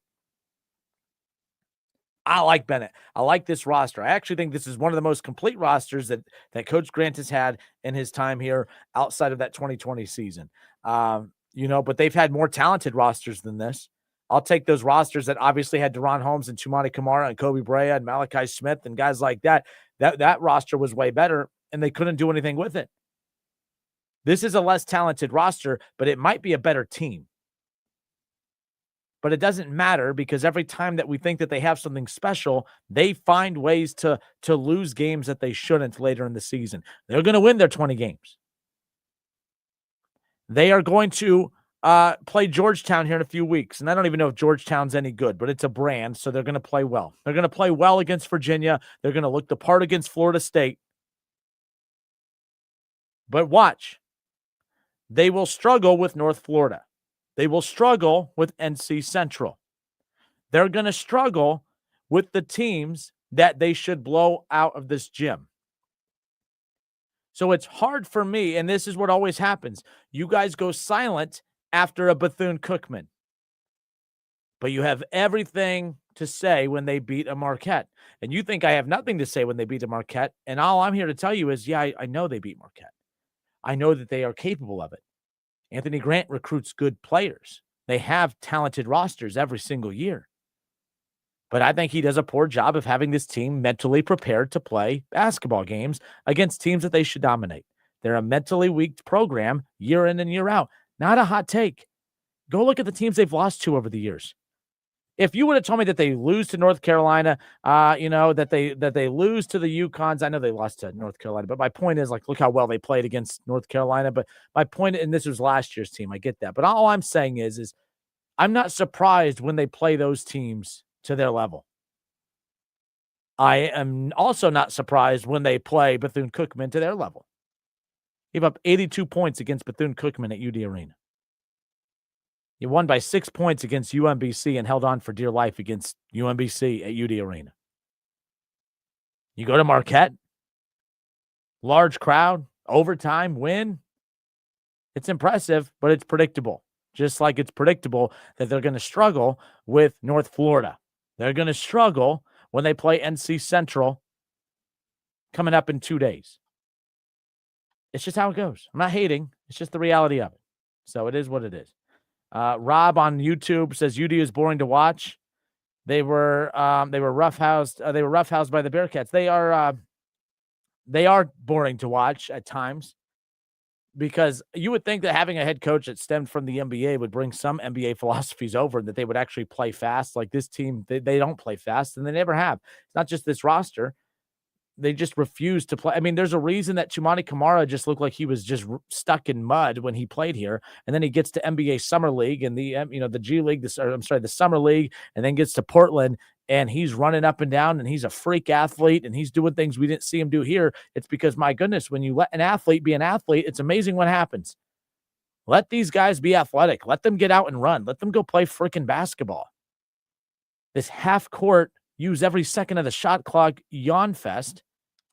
I like Bennett. I like this roster. I actually think this is one of the most complete rosters that Coach Grant has had in his time here outside of that 2020 season. But they've had more talented rosters than this. I'll take those rosters that obviously had Deron Holmes and Tumani Kamara and Kobe Brea and Malachi Smith and guys like that. That roster was way better, and they couldn't do anything with it. This is a less talented roster, but it might be a better team. But it doesn't matter because every time that we think that they have something special, they find ways to lose games that they shouldn't later in the season. They're going to win their 20 games. They are going to play Georgetown here in a few weeks. And I don't even know if Georgetown's any good, but it's a brand, so they're going to play well. They're going to play well against Virginia. They're going to look the part against Florida State. But watch. They will struggle with North Florida. They will struggle with NC Central. They're going to struggle with the teams that they should blow out of this gym. So it's hard for me, and this is what always happens. You guys go silent after a Bethune-Cookman. But you have everything to say when they beat a Marquette. And you think I have nothing to say when they beat a Marquette. And all I'm here to tell you is, I know they beat Marquette. I know that they are capable of it. Anthony Grant recruits good players. They have talented rosters every single year. But I think he does a poor job of having this team mentally prepared to play basketball games against teams that they should dominate. They're a mentally weak program year in and year out. Not a hot take. Go look at the teams they've lost to over the years. If you would have told me that they lose to North Carolina, that they lose to the UConns, I know they lost to North Carolina, but my point is, look how well they played against North Carolina. But my point, and this was last year's team, I get that. But all I'm saying is I'm not surprised when they play those teams to their level. I am also not surprised when they play Bethune-Cookman to their level. Gave up 82 points against Bethune-Cookman at UD Arena. You won by 6 points against UMBC and held on for dear life against UMBC at UD Arena. You go to Marquette, large crowd, overtime, win. It's impressive, but it's predictable. Just like it's predictable that they're going to struggle with North Florida. They're going to struggle when they play NC Central coming up in 2 days. It's just how it goes. I'm not hating. It's just the reality of it. So it is what it is. Rob on YouTube says UD is boring to watch. They were roughhoused. They were roughhoused by the Bearcats. They are boring to watch at times. because you would think that having a head coach that stemmed from the NBA would bring some NBA philosophies over, that they would actually play fast. Like this team, they don't play fast, and they never have. It's not just this roster. They just refuse to play. I mean, there's a reason that Chumani Kamara just looked like he was just stuck in mud when he played here. And then he gets to NBA Summer League and the G League, the Summer League, and then gets to Portland and he's running up and down and he's a freak athlete and he's doing things we didn't see him do here. It's because, my goodness, when you let an athlete be an athlete, it's amazing what happens. Let these guys be athletic. Let them get out and run. Let them go play freaking basketball. This half court, use every second of the shot clock yawn fest.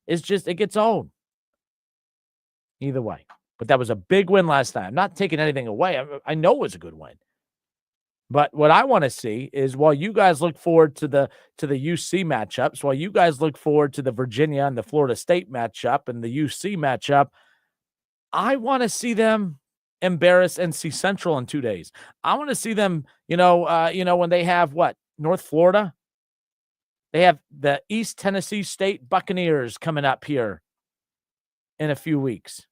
It's just, it gets old. Either way. But that was a big win last night. I'm not taking anything away. I know it was a good win. But what I want to see is, while you guys look forward to the UC matchups, while you guys look forward to the Virginia and the Florida State matchup and the UC matchup, I want to see them embarrass NC Central in 2 days. I want to see them, when they have North Florida. They have the East Tennessee State Buccaneers coming up here in a few weeks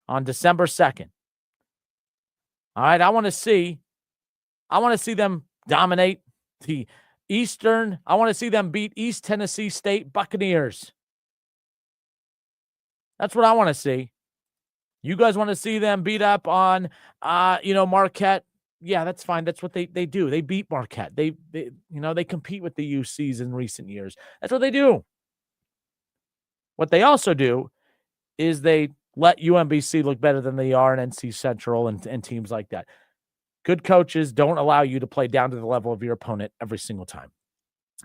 on December 2nd. All right, I want to see them dominate the Eastern. I want to see them beat East Tennessee State Buccaneers. That's what I want to see. You guys want to see them beat up on, Marquette? Yeah, that's fine. That's what they do. They beat Marquette. They compete with the UCs in recent years. That's what they do. What they also do is they let UMBC look better than they are in NC Central and teams like that. Good coaches don't allow you to play down to the level of your opponent every single time.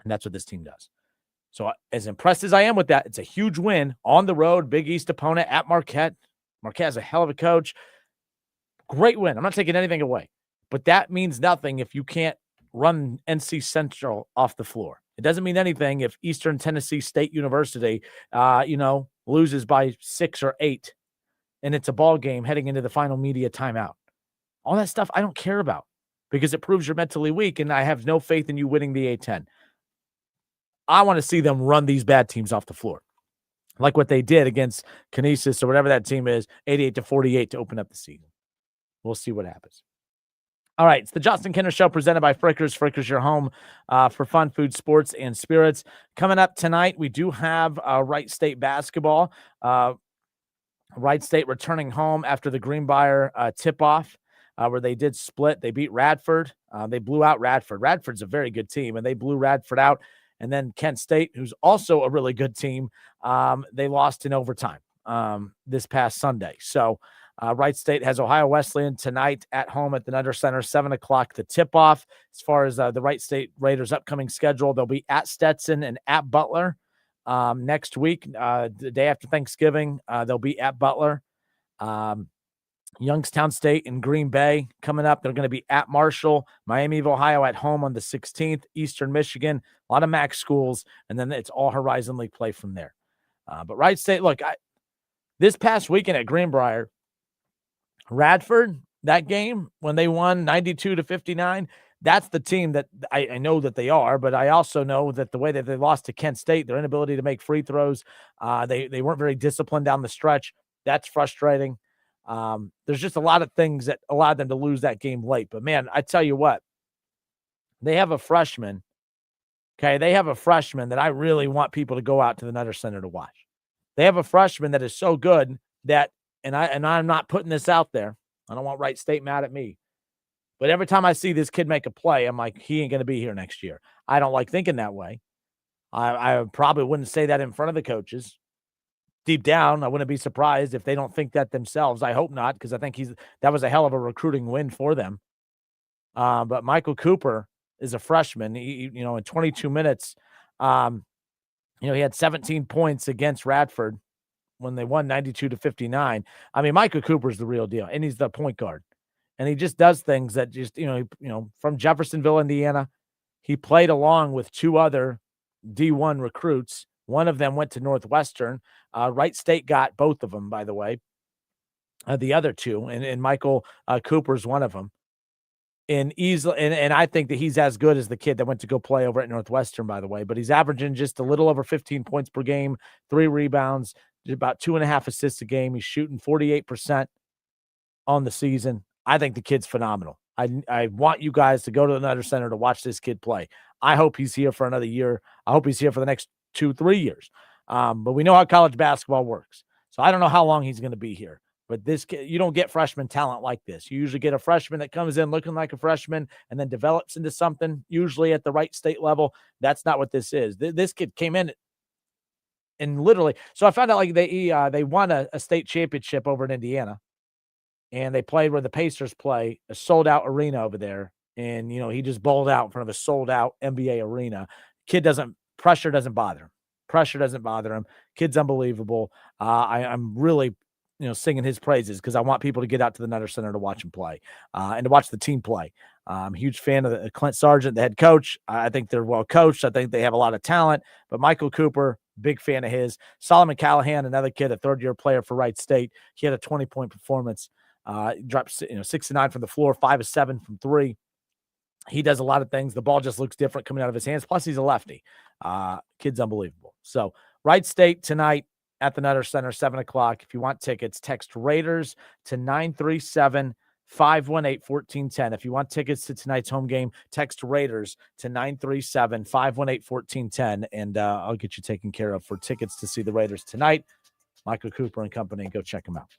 And that's what this team does. So as impressed as I am with that, it's a huge win on the road, Big East opponent at Marquette. Marquette has a hell of a coach. Great win. I'm not taking anything away. But that means nothing if you can't run NC Central off the floor. It doesn't mean anything if Eastern Tennessee State University, loses by 6 or 8, and it's a ball game heading into the final media timeout. All that stuff I don't care about because it proves you're mentally weak, and I have no faith in you winning the A-10. I want to see them run these bad teams off the floor, like what they did against Kinesis or whatever that team is, 88-48 to open up the season. We'll see what happens. All right, it's the Justin Kinner Show presented by Frickers. Frickers, your home for fun, food, sports, and spirits. Coming up tonight, we do have Wright State basketball. Wright State returning home after the Greenbrier tip-off where they did split. They beat Radford. They blew out Radford. Radford's a very good team, and they blew Radford out. And then Kent State, who's also a really good team, they lost in overtime this past Sunday. So, Wright State has Ohio Wesleyan tonight at home at the Nutter Center, 7 o'clock, the tip-off. As far as the Wright State Raiders' upcoming schedule, they'll be at Stetson and at Butler next week. The day after Thanksgiving, they'll be at Butler. Youngstown State and Green Bay coming up. They're going to be at Marshall. Miami of Ohio at home on the 16th. Eastern Michigan, a lot of MAC schools, and then it's all Horizon League play from there. But Wright State, look, this past weekend at Greenbrier, Radford, that game when they won 92-59, that's the team that I know that they are, but I also know that the way that they lost to Kent State, their inability to make free throws, they weren't very disciplined down the stretch. That's frustrating. There's just a lot of things that allowed them to lose that game late. But, man, I tell you what, they have a freshman. Okay, they have a freshman that I really want people to go out to the Nutter Center to watch. They have a freshman that is so good that, and I'm not putting this out there. I don't want Wright State mad at me. But every time I see this kid make a play, I'm like, he ain't going to be here next year. I don't like thinking that way. I probably wouldn't say that in front of the coaches. Deep down, I wouldn't be surprised if they don't think that themselves. I hope not, because I think that was a hell of a recruiting win for them. But Michael Cooper is a freshman. He, in 22 minutes, he had 17 points against Radford when they won 92-59. I mean, Michael Cooper's the real deal, and he's the point guard. And he just does things that just, from Jeffersonville, Indiana, he played along with 2 other D1 recruits. One of them went to Northwestern. Wright State got both of them, by the way. The other 2, and Michael Cooper's one of them. And I think that he's as good as the kid that went to go play over at Northwestern, by the way. But he's averaging just a little over 15 points per game, 3 rebounds, about 2.5 assists a game. He's shooting 48% on the season. I think the kid's phenomenal. I want you guys to go to the Nutter Center to watch this kid play. I hope he's here for another year. I hope he's here for the next 2-3 years. But we know how college basketball works. So I don't know how long he's going to be here. But this kid, you don't get freshman talent like this. You usually get a freshman that comes in looking like a freshman and then develops into something, usually at the right state level. That's not what this is. This kid came in and literally, so I found out like they won a state championship over in Indiana. And they played where the Pacers play, a sold-out arena over there. And, he just bowled out in front of a sold-out NBA arena. Pressure doesn't bother him. Pressure doesn't bother him. Kid's unbelievable. I'm really, singing his praises because I want people to get out to the Nutter Center to watch him play and to watch the team play. I'm a huge fan of Clint Sargent, the head coach. I think they're well coached. I think they have a lot of talent. But Michael Cooper, big fan of his. Solomon Callahan, another kid, a third-year player for Wright State. He had a 20-point performance. Dropped 6 of 9 from the floor, 5 of 7 from 3. He does a lot of things. The ball just looks different coming out of his hands. Plus, he's a lefty. Kid's unbelievable. So, Wright State tonight at the Nutter Center, 7 o'clock. If you want tickets, text Raiders to 937-518-1410. If you want tickets to tonight's home game, text Raiders to 937-518-1410, and I'll get you taken care of for tickets to see the Raiders tonight. Michael Cooper and company, go check them out.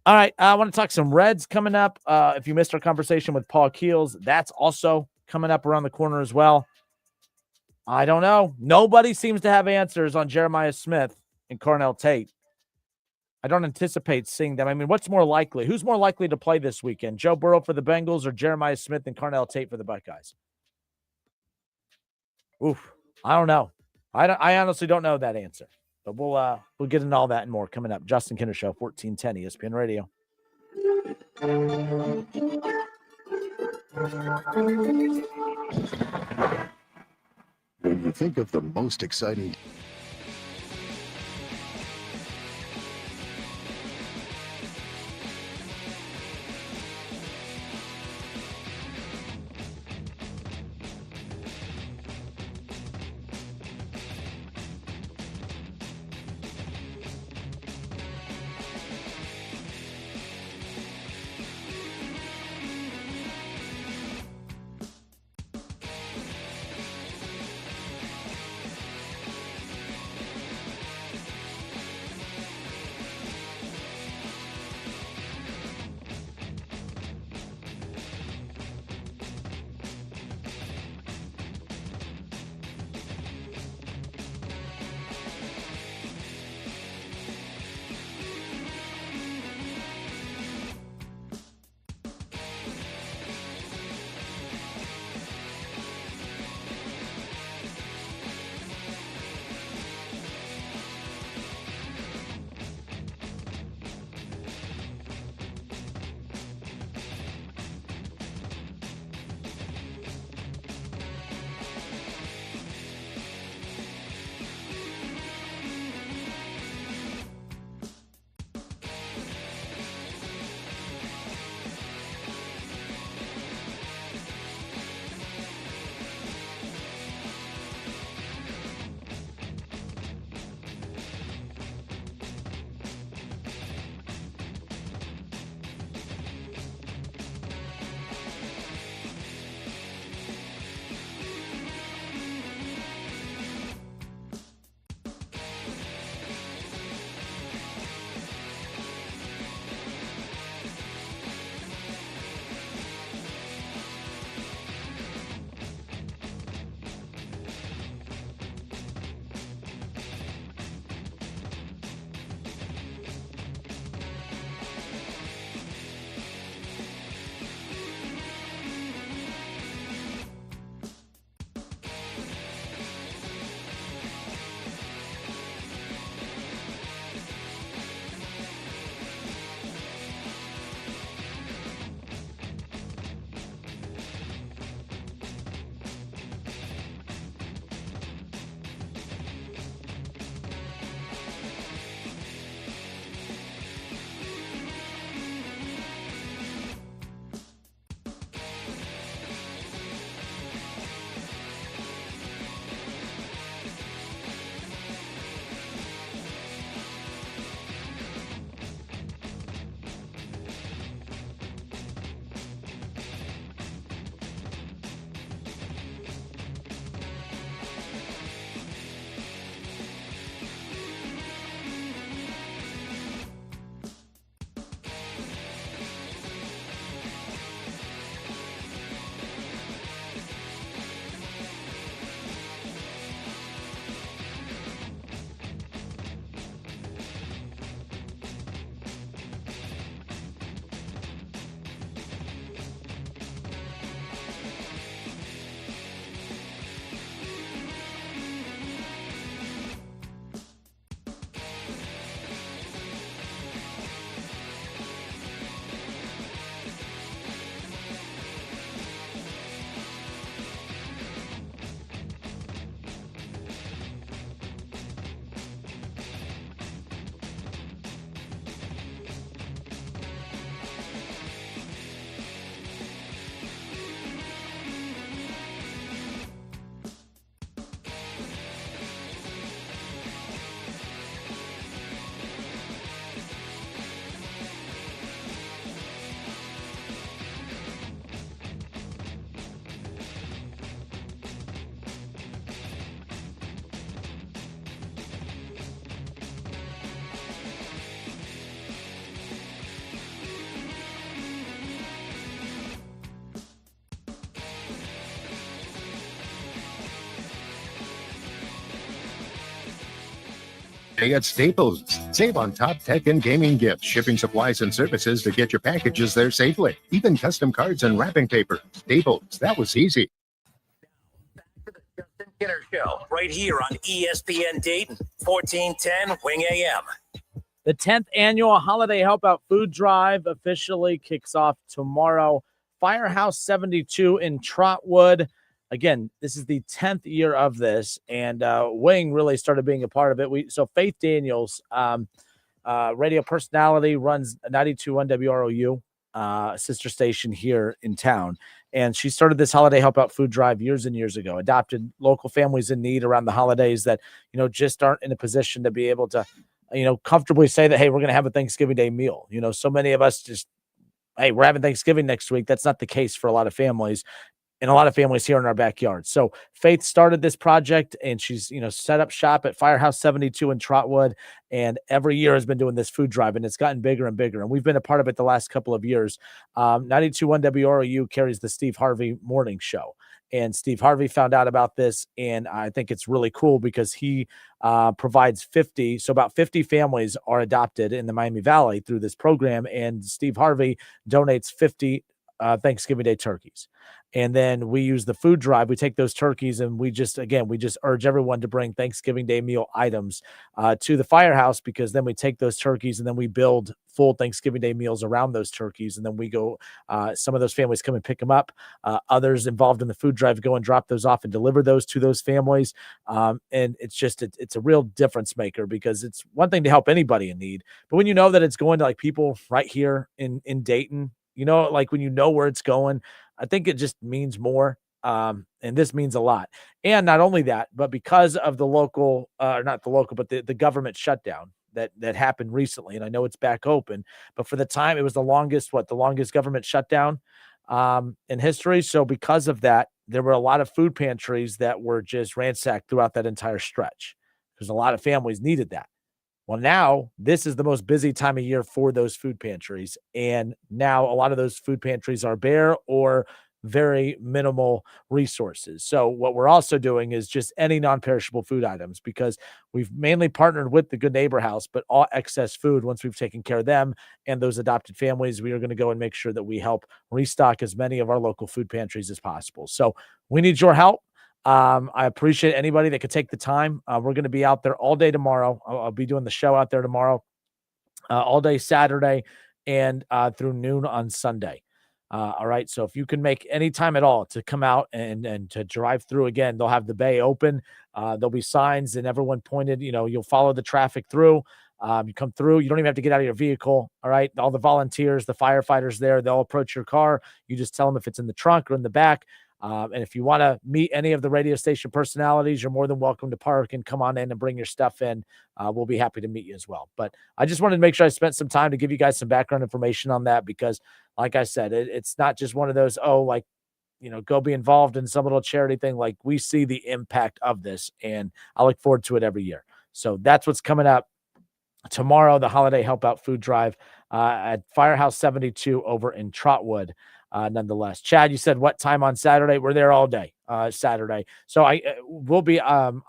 All right, I want to talk some Reds coming up. If you missed our conversation with Paul Keels, that's also coming up around the corner as well. I don't know. Nobody seems to have answers on Jeremiah Smith and Carnell Tate. I don't anticipate seeing them. I mean, what's more likely? Who's more likely to play this weekend? Joe Burrow for the Bengals or Jeremiah Smith and Carnell Tate for the Buckeyes? Oof, I don't know. I honestly don't know that answer. But we'll get into all that and more coming up. Justin Kinner Show, 1410 ESPN Radio. When you think of the most exciting Day at Staples. Save on top tech and gaming gifts, shipping supplies and services to get your packages there safely. Even custom cards and wrapping paper. Staples, that was easy. Justin Kinner Show, right here on ESPN Dayton, 1410 Wing AM. The 10th annual Holiday Help Out Food Drive officially kicks off tomorrow. Firehouse 72 in Trotwood. Again, this is the 10th year of this, and Wing really started being a part of it. So Faith Daniels, radio personality, runs 92.1 WROU, sister station here in town. And she started this Holiday Help Out Food Drive years and years ago, adopted local families in need around the holidays that, just aren't in a position to be able to, comfortably say that, hey, we're going to have a Thanksgiving Day meal. So many of us just, hey, we're having Thanksgiving next week. That's not the case for a lot of families. And a lot of families here in our backyard. So Faith started this project, and she's, set up shop at Firehouse 72 in Trotwood, and every year has been doing this food drive, and it's gotten bigger and bigger. And we've been a part of it the last couple of years. 92.1 WROU carries the Steve Harvey morning show, and Steve Harvey found out about this, and I think it's really cool because he provides 50. So about 50 families are adopted in the Miami Valley through this program, and Steve Harvey donates 50 Thanksgiving Day turkeys. And then we use the food drive. We take those turkeys and we just urge everyone to bring Thanksgiving Day meal items to the firehouse, because then we take those turkeys and then we build full Thanksgiving Day meals around those turkeys. And then we go, some of those families come and pick them up. Others involved in the food drive go and drop those off and deliver those to those families. And it's just, it's a real difference maker, because it's one thing to help anybody in need, but when you know that it's going to like people right here in Dayton, like when you know where it's going, I think it just means more. And this means a lot. And not only that, but because of the local, not the local, but the government shutdown that happened recently. And I know it's back open, but for the time it was the longest government shutdown in history. So because of that, there were a lot of food pantries that were just ransacked throughout that entire stretch, because a lot of families needed that. Well, now this is the most busy time of year for those food pantries. And now a lot of those food pantries are bare or very minimal resources. So what we're also doing is just any non-perishable food items, because we've mainly partnered with the Good Neighbor House, but all excess food, once we've taken care of them and those adopted families, we are going to go and make sure that we help restock as many of our local food pantries as possible. So we need your help. I appreciate anybody that could take the time. We're going to be out there all day tomorrow. I'll be doing the show out there tomorrow, all day Saturday, and through noon on Sunday. All right. So if you can make any time at all to come out and to drive through, again, they'll have the bay open. There'll be signs and everyone pointed, you'll follow the traffic through. You come through, you don't even have to get out of your vehicle. All right. All the volunteers, the firefighters there, they'll approach your car. You just tell them if it's in the trunk or in the back. And if you want to meet any of the radio station personalities, you're more than welcome to park and come on in and bring your stuff in. We'll be happy to meet you as well. But I just wanted to make sure I spent some time to give you guys some background information on that, because like I said, it's not just one of those, go be involved in some little charity thing. Like, we see the impact of this, and I look forward to it every year. So that's what's coming up tomorrow, the Holiday Help Out Food Drive at Firehouse 72 over in Trotwood. Nonetheless, Chad, you said what time on Saturday? We're there all day Saturday. So I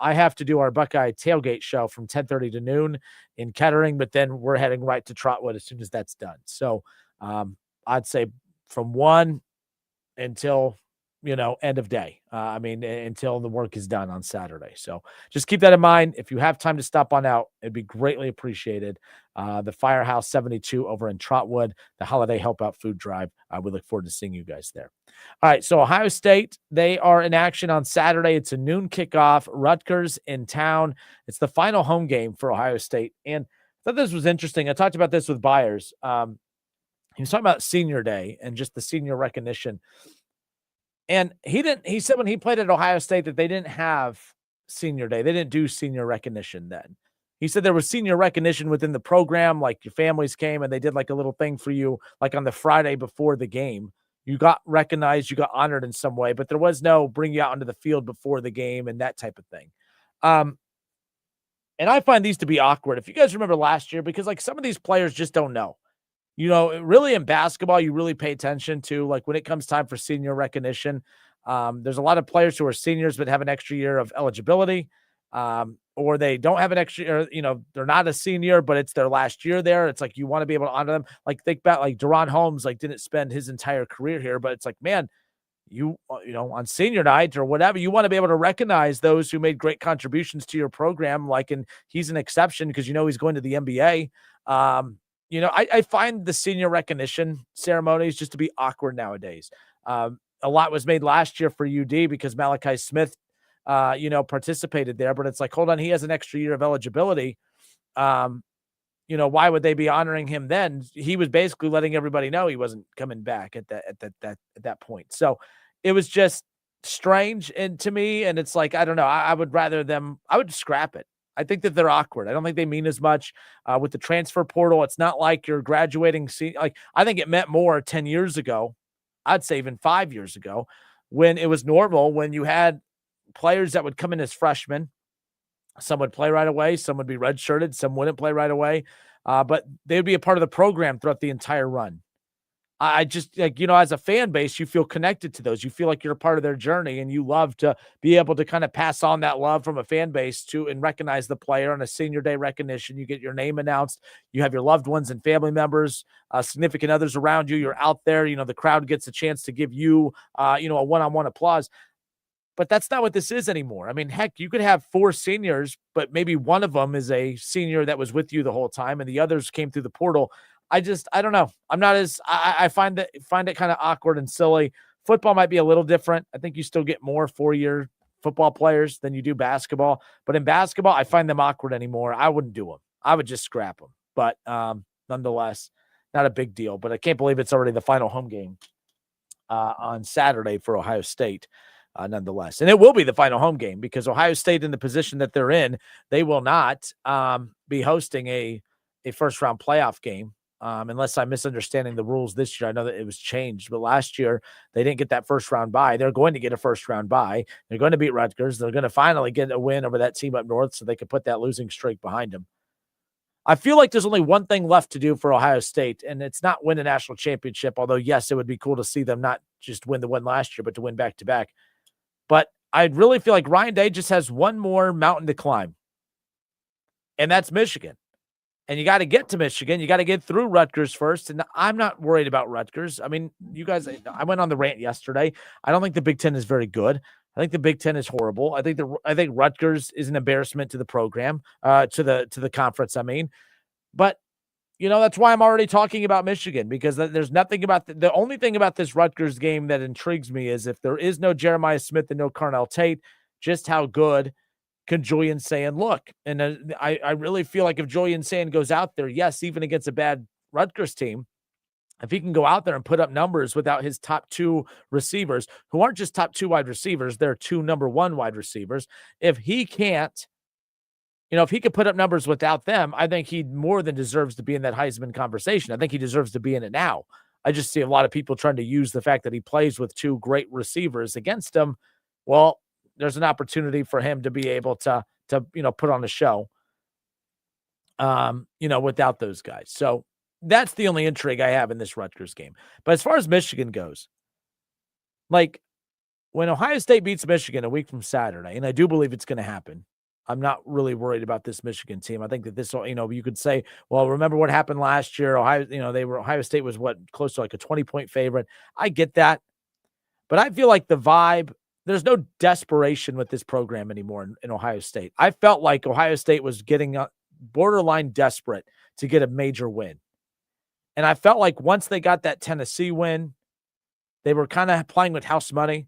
have to do our Buckeye tailgate show from 10:30 to noon in Kettering, but then we're heading right to Trotwood as soon as that's done. So I'd say from 1 until end of day. Until the work is done on Saturday. So just keep that in mind. If you have time to stop on out, it'd be greatly appreciated. The Firehouse 72 over in Trotwood, the Holiday Help Out Food Drive. We look forward to seeing you guys there. All right. So Ohio State, they are in action on Saturday. It's a noon kickoff. Rutgers in town. It's the final home game for Ohio State. And I thought this was interesting. I talked about this with Byers. He was talking about senior day and just the senior recognition. And he said when he played at Ohio State that they didn't have senior day. They didn't do senior recognition then. He said there was senior recognition within the program, like your families came and they did like a little thing for you, like on the Friday before the game. You got recognized, you got honored in some way, but there was no bring you out onto the field before the game and that type of thing. And I find these to be awkward. If you guys remember last year, because like some of these players just don't know. Really in basketball, you really pay attention to, like, when it comes time for senior recognition. There's a lot of players who are seniors but have an extra year of eligibility. or they don't have an extra year, they're not a senior, but it's their last year there. It's like you want to be able to honor them. Like think about like Deron Holmes, like didn't spend his entire career here, but it's like, man, on senior night or whatever, you want to be able to recognize those who made great contributions to your program. And he's an exception because he's going to the NBA. I find the senior recognition ceremonies just to be awkward nowadays. A lot was made last year for UD because Malachi Smith, participated there, but it's like, hold on, he has an extra year of eligibility. Why would they be honoring him then? He was basically letting everybody know he wasn't coming back at that point. So it was just strange to me. And it's like, I don't know. I would scrap it. I think that they're awkward. I don't think they mean as much with the transfer portal. It's not like you're graduating. I think it meant more 10 years ago. I'd say even 5 years ago when it was normal, when you had players that would come in as freshmen. Some would play right away. Some would be redshirted. Some wouldn't play right away. But they would be a part of the program throughout the entire run. I just as a fan base, you feel connected to those. You feel like you're a part of their journey, and you love to be able to kind of pass on that love from a fan base and recognize the player on a senior day recognition. You get your name announced. You have your loved ones and family members, significant others around you. You're out there. The crowd gets a chance to give you, a one-on-one applause. But that's not what this is anymore. I mean, heck, you could have 4 seniors, but maybe one of them is a senior that was with you the whole time, and the others came through the portal. I don't know. I'm not I find it kind of awkward and silly. Football might be a little different. I think you still get more 4-year football players than you do basketball. But in basketball, I find them awkward anymore. I wouldn't do them. I would just scrap them. But nonetheless, not a big deal. But I can't believe it's already the final home game on Saturday for Ohio State. Nonetheless. And it will be the final home game because Ohio State, in the position that they're in, they will not be hosting a first-round playoff game unless I'm misunderstanding the rules this year. I know that it was changed, but last year they didn't get that first-round bye. They're going to get a first-round bye. They're going to beat Rutgers. They're going to finally get a win over that team up north so they can put that losing streak behind them. I feel like there's only one thing left to do for Ohio State, and it's not win a national championship, although, yes, it would be cool to see them not just win the one last year, but to win back-to-back. But I really feel like Ryan Day just has one more mountain to climb, and that's Michigan. And you got to get to Michigan. You got to get through Rutgers first, and I'm not worried about Rutgers. I mean, you guys, I went on the rant yesterday. I don't think the Big Ten is very good. I think the Big Ten is horrible. I think Rutgers is an embarrassment to the program, to the conference. I mean, but that's why I'm already talking about Michigan, because there's nothing about the only thing about this Rutgers game that intrigues me is if there is no Jeremiah Smith and no Carnell Tate, just how good can Julian Sand look? And I really feel like if Julian Sand goes out there, yes, even against a bad Rutgers team, if he can go out there and put up numbers without his top 2 receivers, who aren't just top 2 wide receivers, they're 2 number 1 wide receivers. If he can't, if he could put up numbers without them, I think he more than deserves to be in that Heisman conversation. I think he deserves to be in it now. I just see a lot of people trying to use the fact that he plays with 2 great receivers against him. Well, there's an opportunity for him to be able to put on a show, without those guys. So that's the only intrigue I have in this Rutgers game. But as far as Michigan goes, like when Ohio State beats Michigan a week from Saturday, and I do believe it's going to happen, I'm not really worried about this Michigan team. I think that this, you could say, well, remember what happened last year? Ohio State was close to like a 20-point favorite. I get that. But I feel like the vibe, there's no desperation with this program anymore in Ohio State. I felt like Ohio State was getting borderline desperate to get a major win. And I felt like once they got that Tennessee win, they were kind of playing with house money.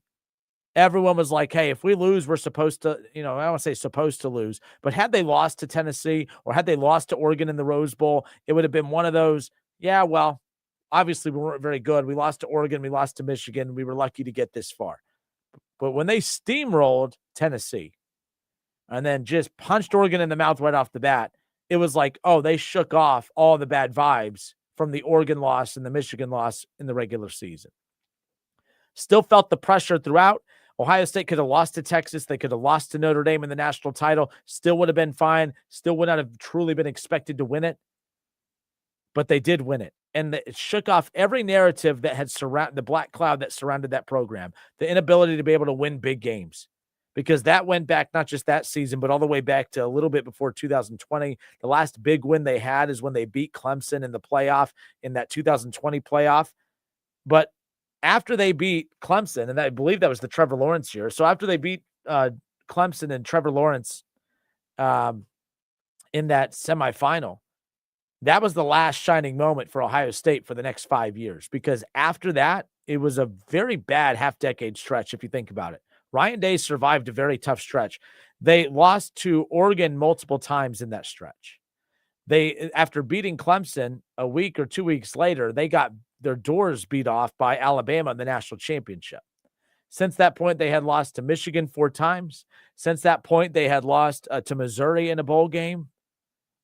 Everyone was like, hey, if we lose, we're supposed to, I don't want to say supposed to lose, but had they lost to Tennessee or had they lost to Oregon in the Rose Bowl, it would have been one of those, yeah, well, obviously we weren't very good. We lost to Oregon. We lost to Michigan. We were lucky to get this far. But when they steamrolled Tennessee and then just punched Oregon in the mouth right off the bat, it was like, oh, they shook off all the bad vibes from the Oregon loss and the Michigan loss in the regular season. Still felt the pressure throughout. Ohio State could have lost to Texas. They could have lost to Notre Dame in the national title. Still would have been fine. Still would not have truly been expected to win it. But they did win it. And it shook off every narrative that had surrounded the black cloud that surrounded that program. The inability to be able to win big games. because that went back not just that season, but all the way back to a little bit before 2020. The last big win they had is when they beat Clemson in the playoff in that 2020 playoff. But after they beat Clemson, and I believe that was the Trevor Lawrence year. So after they beat Clemson and Trevor Lawrence in that semifinal, that was the last shining moment for Ohio State for the next 5 years, because after that, it was a very bad half-decade stretch, if you think about it. Ryan Day survived a very tough stretch. They lost to Oregon multiple times in that stretch. They, after beating Clemson a week or 2 weeks later, they got their doors beat off by Alabama in the national championship. Since that point, they had lost to Michigan 4 times. Since that point, they had lost to Missouri in a bowl game.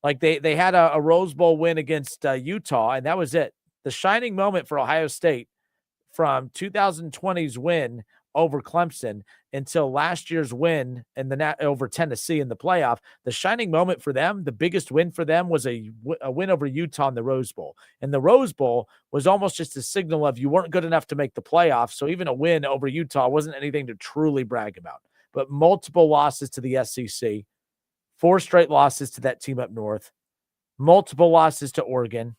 Like they had a Rose Bowl win against Utah, and that was it. The shining moment for Ohio State from 2020's win over Clemson until last year's win in over Tennessee in the playoff, the shining moment for them, the biggest win for them, was a win over Utah in the Rose Bowl. And the Rose Bowl was almost just a signal of you weren't good enough to make the playoffs, so even a win over Utah wasn't anything to truly brag about. But multiple losses to the SEC, 4 straight losses to that team up north, multiple losses to Oregon.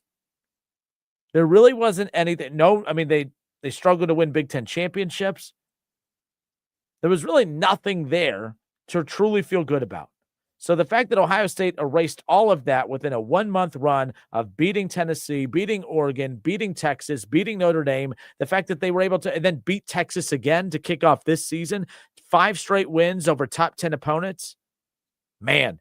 There really wasn't anything. No, I mean, they struggled to win Big Ten championships. There was really nothing there to truly feel good about. So the fact that Ohio State erased all of that within a 1-month run of beating Tennessee, beating Oregon, beating Texas, beating Notre Dame, the fact that they were able to and then beat Texas again to kick off this season, 5 straight wins over top 10 opponents. Man,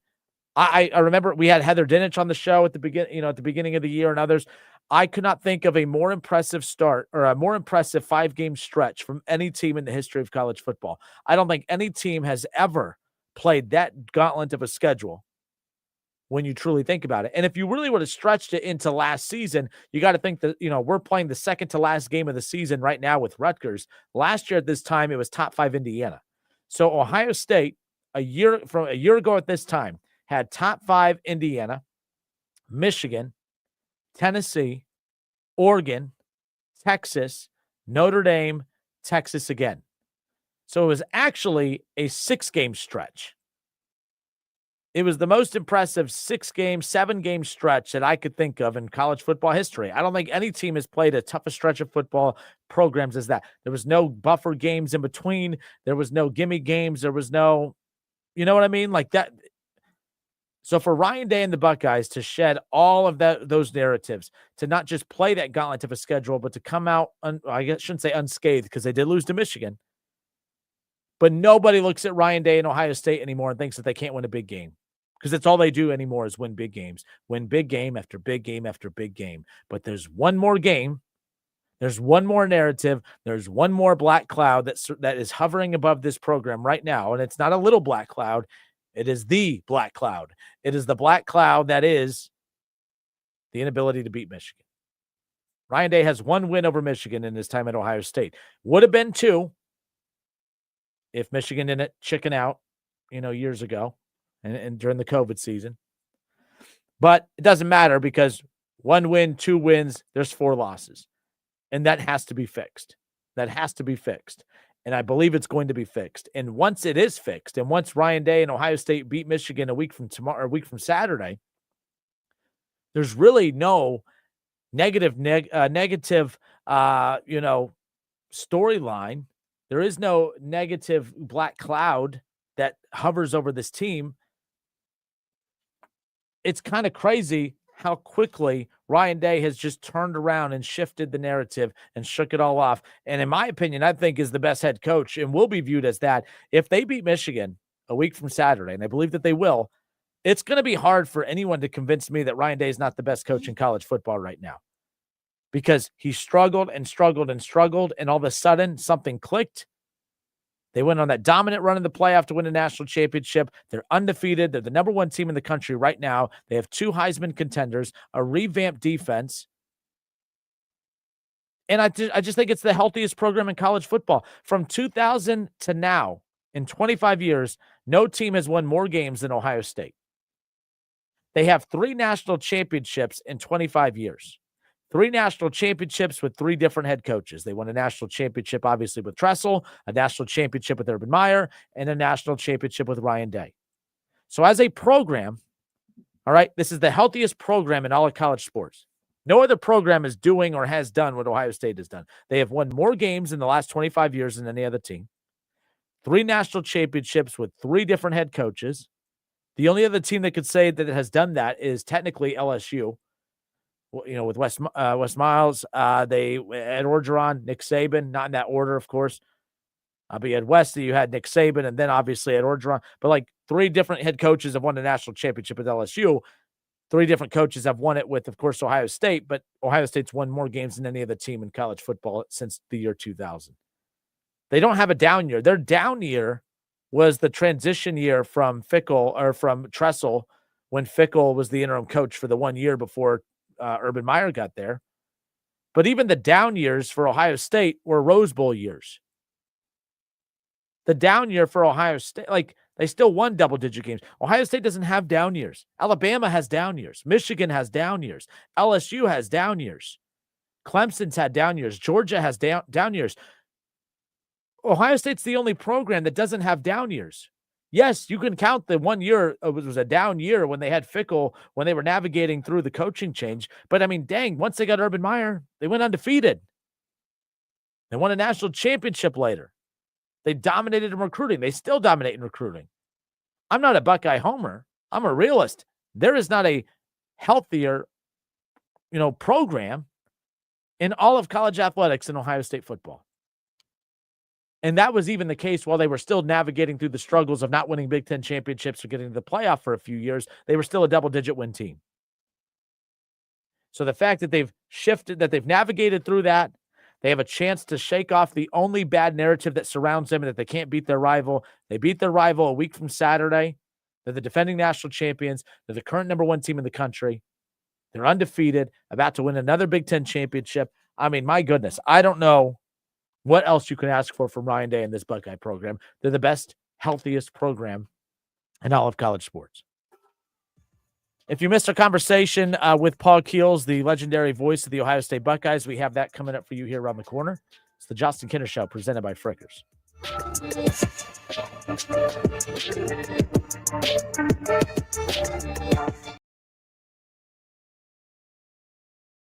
I remember we had Heather Dinich on the show at the beginning of the year and others. I could not think of a more impressive start or a more impressive 5-game stretch from any team in the history of college football. I don't think any team has ever played that gauntlet of a schedule when you truly think about it. And if you really would have stretched it into last season, you got to think that, we're playing the second to last game of the season right now with Rutgers. Last year at this time, it was top 5 Indiana. So Ohio State, a year ago at this time, had top 5 Indiana, Michigan, Tennessee, Oregon, Texas, Notre Dame, Texas again. So it was actually a 6-game stretch. It was the most impressive 6-game, 7-game stretch that I could think of in college football history. I don't think any team has played a tougher stretch of football programs as that. There was no buffer games in between. There was no gimme games. There was no, you know what I mean? Like that. So for Ryan Day and the Buckeyes to shed all of those narratives, to not just play that gauntlet of a schedule, but to come out, I guess I shouldn't say unscathed because they did lose to Michigan. But nobody looks at Ryan Day and Ohio State anymore and thinks that they can't win a big game, because that's all they do anymore is win big games, win big game after big game after big game. But there's one more game. There's one more narrative. There's one more black cloud that is hovering above this program right now. And it's not a little black cloud. It is the black cloud. It is the black cloud that is the inability to beat Michigan. Ryan Day has 1 win over Michigan in his time at Ohio State. Would have been 2 if Michigan didn't chicken out, years ago and during the COVID season. But it doesn't matter because 1 win, 2 wins, there's 4 losses. And that has to be fixed. That has to be fixed. And I believe it's going to be fixed. And once it is fixed, and once Ryan Day and Ohio State beat Michigan a week from Saturday, there's really no negative storyline. There is no negative black cloud that hovers over this team. It's kind of crazy how quickly Ryan Day has just turned around and shifted the narrative and shook it all off. And in my opinion, I think is the best head coach and will be viewed as that. If they beat Michigan a week from Saturday, and I believe that they will, it's going to be hard for anyone to convince me that Ryan Day is not the best coach in college football right now, because he struggled and struggled and struggled, and all of a sudden something clicked. They went on that dominant run in the playoff to win a national championship. They're undefeated. They're the number 1 team in the country right now. They have 2 Heisman contenders, a revamped defense. And I just think it's the healthiest program in college football. From 2000 to now, in 25 years, no team has won more games than Ohio State. They have 3 national championships in 25 years. 3 national championships with 3 different head coaches. They won a national championship, obviously, with Tressel, a national championship with Urban Meyer, and a national championship with Ryan Day. So as a program, all right, this is the healthiest program in all of college sports. No other program is doing or has done what Ohio State has done. They have won more games in the last 25 years than any other team. 3 national championships with 3 different head coaches. The only other team that could say that it has done that is technically LSU. With Wes Miles, they Ed Orgeron, Nick Saban, not in that order, of course. But you had West, you had Nick Saban, and then obviously Ed Orgeron. But like 3 different head coaches have won the national championship with LSU. 3 different coaches have won it with, of course, Ohio State. But Ohio State's won more games than any other team in college football since the year 2000. They don't have a down year. Their down year was the transition year from Tressel, when Fickell was the interim coach for the 1 year before Urban Meyer got there. But even the down years for Ohio State were Rose Bowl years. The down year for Ohio State, they still won double-digit games. Ohio State doesn't have down years. Alabama has down years. Michigan has down years. LSU has down years. Clemson's had down years. Georgia has down years. Ohio State's the only program that doesn't have down years. Yes, you can count the 1 year. It was a down year when they had Fickell, when they were navigating through the coaching change. But, I mean, dang, once they got Urban Meyer, they went undefeated. They won a national championship later. They dominated in recruiting. They still dominate in recruiting. I'm not a Buckeye homer. I'm a realist. There is not a healthier, program in all of college athletics than Ohio State football. And that was even the case while they were still navigating through the struggles of not winning Big Ten championships or getting to the playoff for a few years. They were still a double-digit win team. So the fact that they've shifted, that they've navigated through that, they have a chance to shake off the only bad narrative that surrounds them and that they can't beat their rival. They beat their rival a week from Saturday. They're the defending national champions. They're the current number 1 team in the country. They're undefeated, about to win another Big Ten championship. I mean, my goodness, I don't know what else you can ask for from Ryan Day in this Buckeye program. They're the best, healthiest program in all of college sports. If you missed our conversation with Paul Keels, the legendary voice of the Ohio State Buckeyes, we have that coming up for you here around the corner. It's the Justin Kinner Show presented by Frickers.